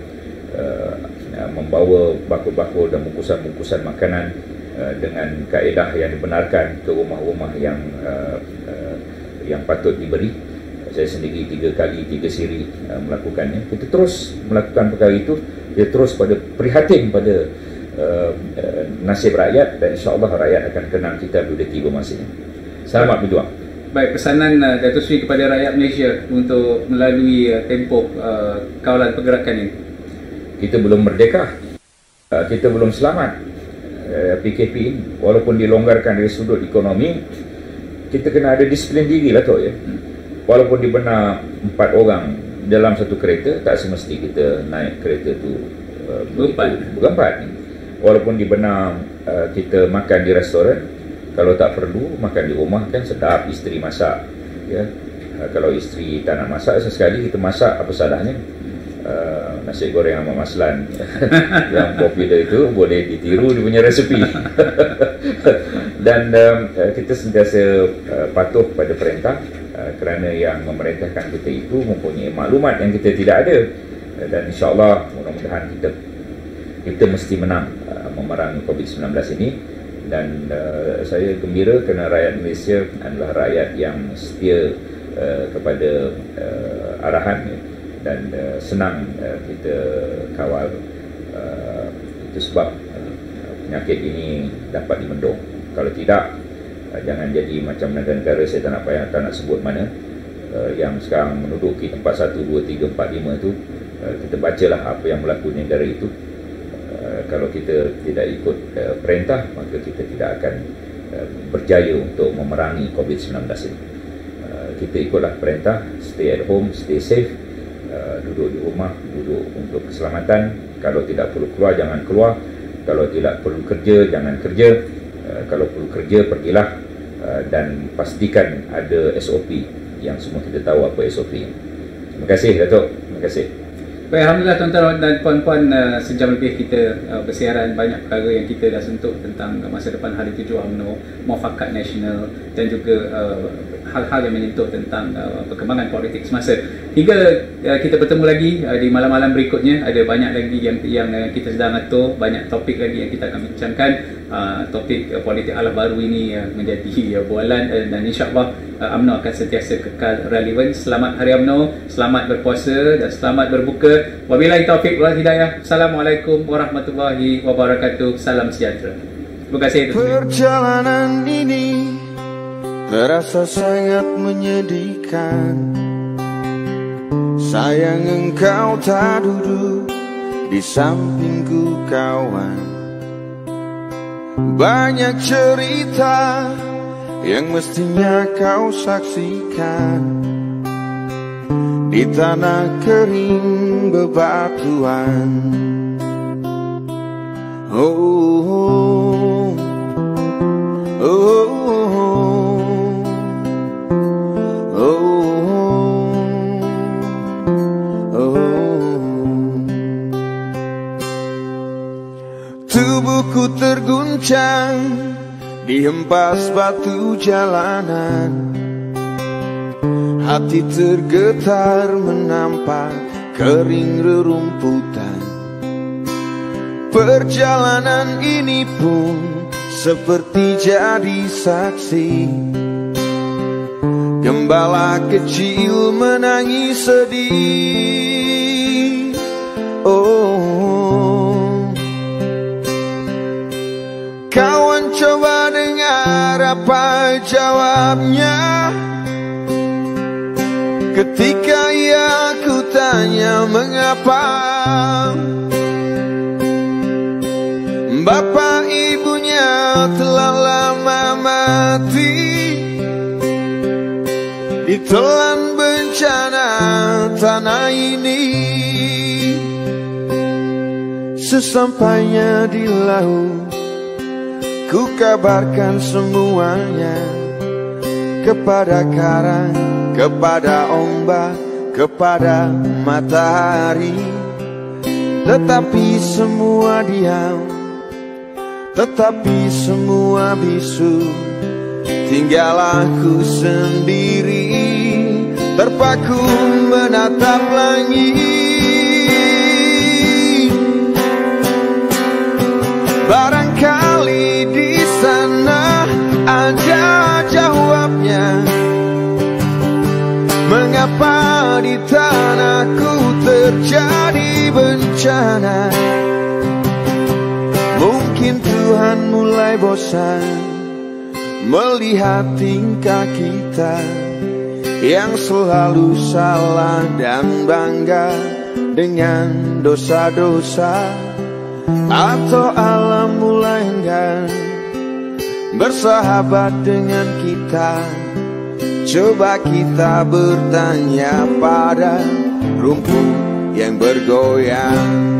membawa bakul-bakul dan bungkusan-bungkusan makanan dengan kaedah yang dibenarkan ke rumah-rumah yang patut diberi. Saya sendiri 3 kali 3 siri melakukannya. Kita terus melakukan perkara itu. Dia terus pada prihatin pada nasib rakyat, dan insyaAllah rakyat akan kenang kita bila tiba masanya. Selamat berjuang. Baik, pesanan Datuk Seri kepada rakyat Malaysia untuk melalui tempoh kawalan pergerakan ini. Kita belum merdeka, kita belum selamat. PKP ini walaupun dilonggarkan dari sudut ekonomi, kita kena ada disiplin diri lah, Tok, ya. Walaupun dibenar 4 orang dalam satu kereta, tak semesti kita naik kereta tu berempat. Walaupun dibenar kita makan di restoran, kalau tak perlu makan di rumah kan sedap, isteri masak, ya. Kalau isteri tak nak masak, sesekali kita masak, apa salahnya. Nasi goreng Ahmad Maslan yang popular itu boleh ditiru dia punya resepi. Dan kita sentiasa patuh pada perintah, kerana yang memerintahkan kita itu mempunyai maklumat yang kita tidak ada. Dan insyaAllah mudah-mudahan kita mesti menang memerangi COVID-19 ini. Dan saya gembira kerana rakyat Malaysia adalah rakyat yang setia kepada arahan dan senang kita kawal. Itu sebab penyakit ini dapat dibendung. Kalau tidak, jangan jadi macam negara-negara, saya tak nak sebut mana, yang sekarang menduduki tempat 1, 2, 3, 4, 5 itu. Kita bacalah apa yang berlaku di negara itu. Kalau kita tidak ikut perintah, maka kita tidak akan berjaya untuk memerangi COVID-19 ini. Kita ikutlah perintah, stay at home, stay safe, duduk di rumah, duduk untuk keselamatan. Kalau tidak perlu keluar, jangan keluar. Kalau tidak perlu kerja, jangan kerja. Kalau perlu kerja, pergilah, dan pastikan ada SOP yang semua kita tahu apa SOP. Terima kasih Datuk. Terima kasih. Baik, alhamdulillah tuan-tuan dan puan-puan, sejam lebih kita bersiaran banyak perkara yang kita dah sentuh tentang masa depan Hari 7 UMNO, muafakat nasional dan juga hal-hal yang menyentuh tentang perkembangan politik semasa. Hingga kita bertemu lagi di malam-malam berikutnya, ada banyak lagi yang kita sedang atur, banyak topik lagi yang kita akan bincangkan. Topik politik ala baru ini menjadi bualan, dan insyaAllah UMNO akan sentiasa kekal relevan. Selamat Hari UMNO, selamat berpuasa dan selamat berbuka. Wabillahi taufiq wal hidayah. Assalamualaikum warahmatullahi wabarakatuh. Salam sejahtera. Terima kasih. Perjalanan ini terasa sangat menyedihkan. Sayang engkau tak duduk di sampingku kawan. Banyak cerita yang mestinya kau saksikan di tanah kering bebatuan. Oh, oh, oh, oh, oh. Tubuhku terguncang dihempas batu jalanan. Hati tergetar menampak kering rerumputan. Perjalanan ini pun seperti jadi saksi. Gembala kecil menangis sedih. Oh, kawan coba dengar apa jawabnya ketika ia ku tanya mengapa. Bapak ibunya telah lama mati ditelan bencana tanah ini. Sesampainya di laut, ku kabarkan semuanya kepada karang, kepada ombak, kepada matahari. Tetapi semua diam, tetapi semua bisu. Tinggal aku sendiri terpaku menatap langit. Barangkali di sana ada jawabnya. Mengapa di tanahku terjadi bencana? Mungkin Tuhan mulai bosan melihat tingkah kita yang selalu salah dan bangga dengan dosa-dosa. Atau alam mulai enggan bersahabat dengan kita. Coba kita bertanya pada rumput yang bergoyang.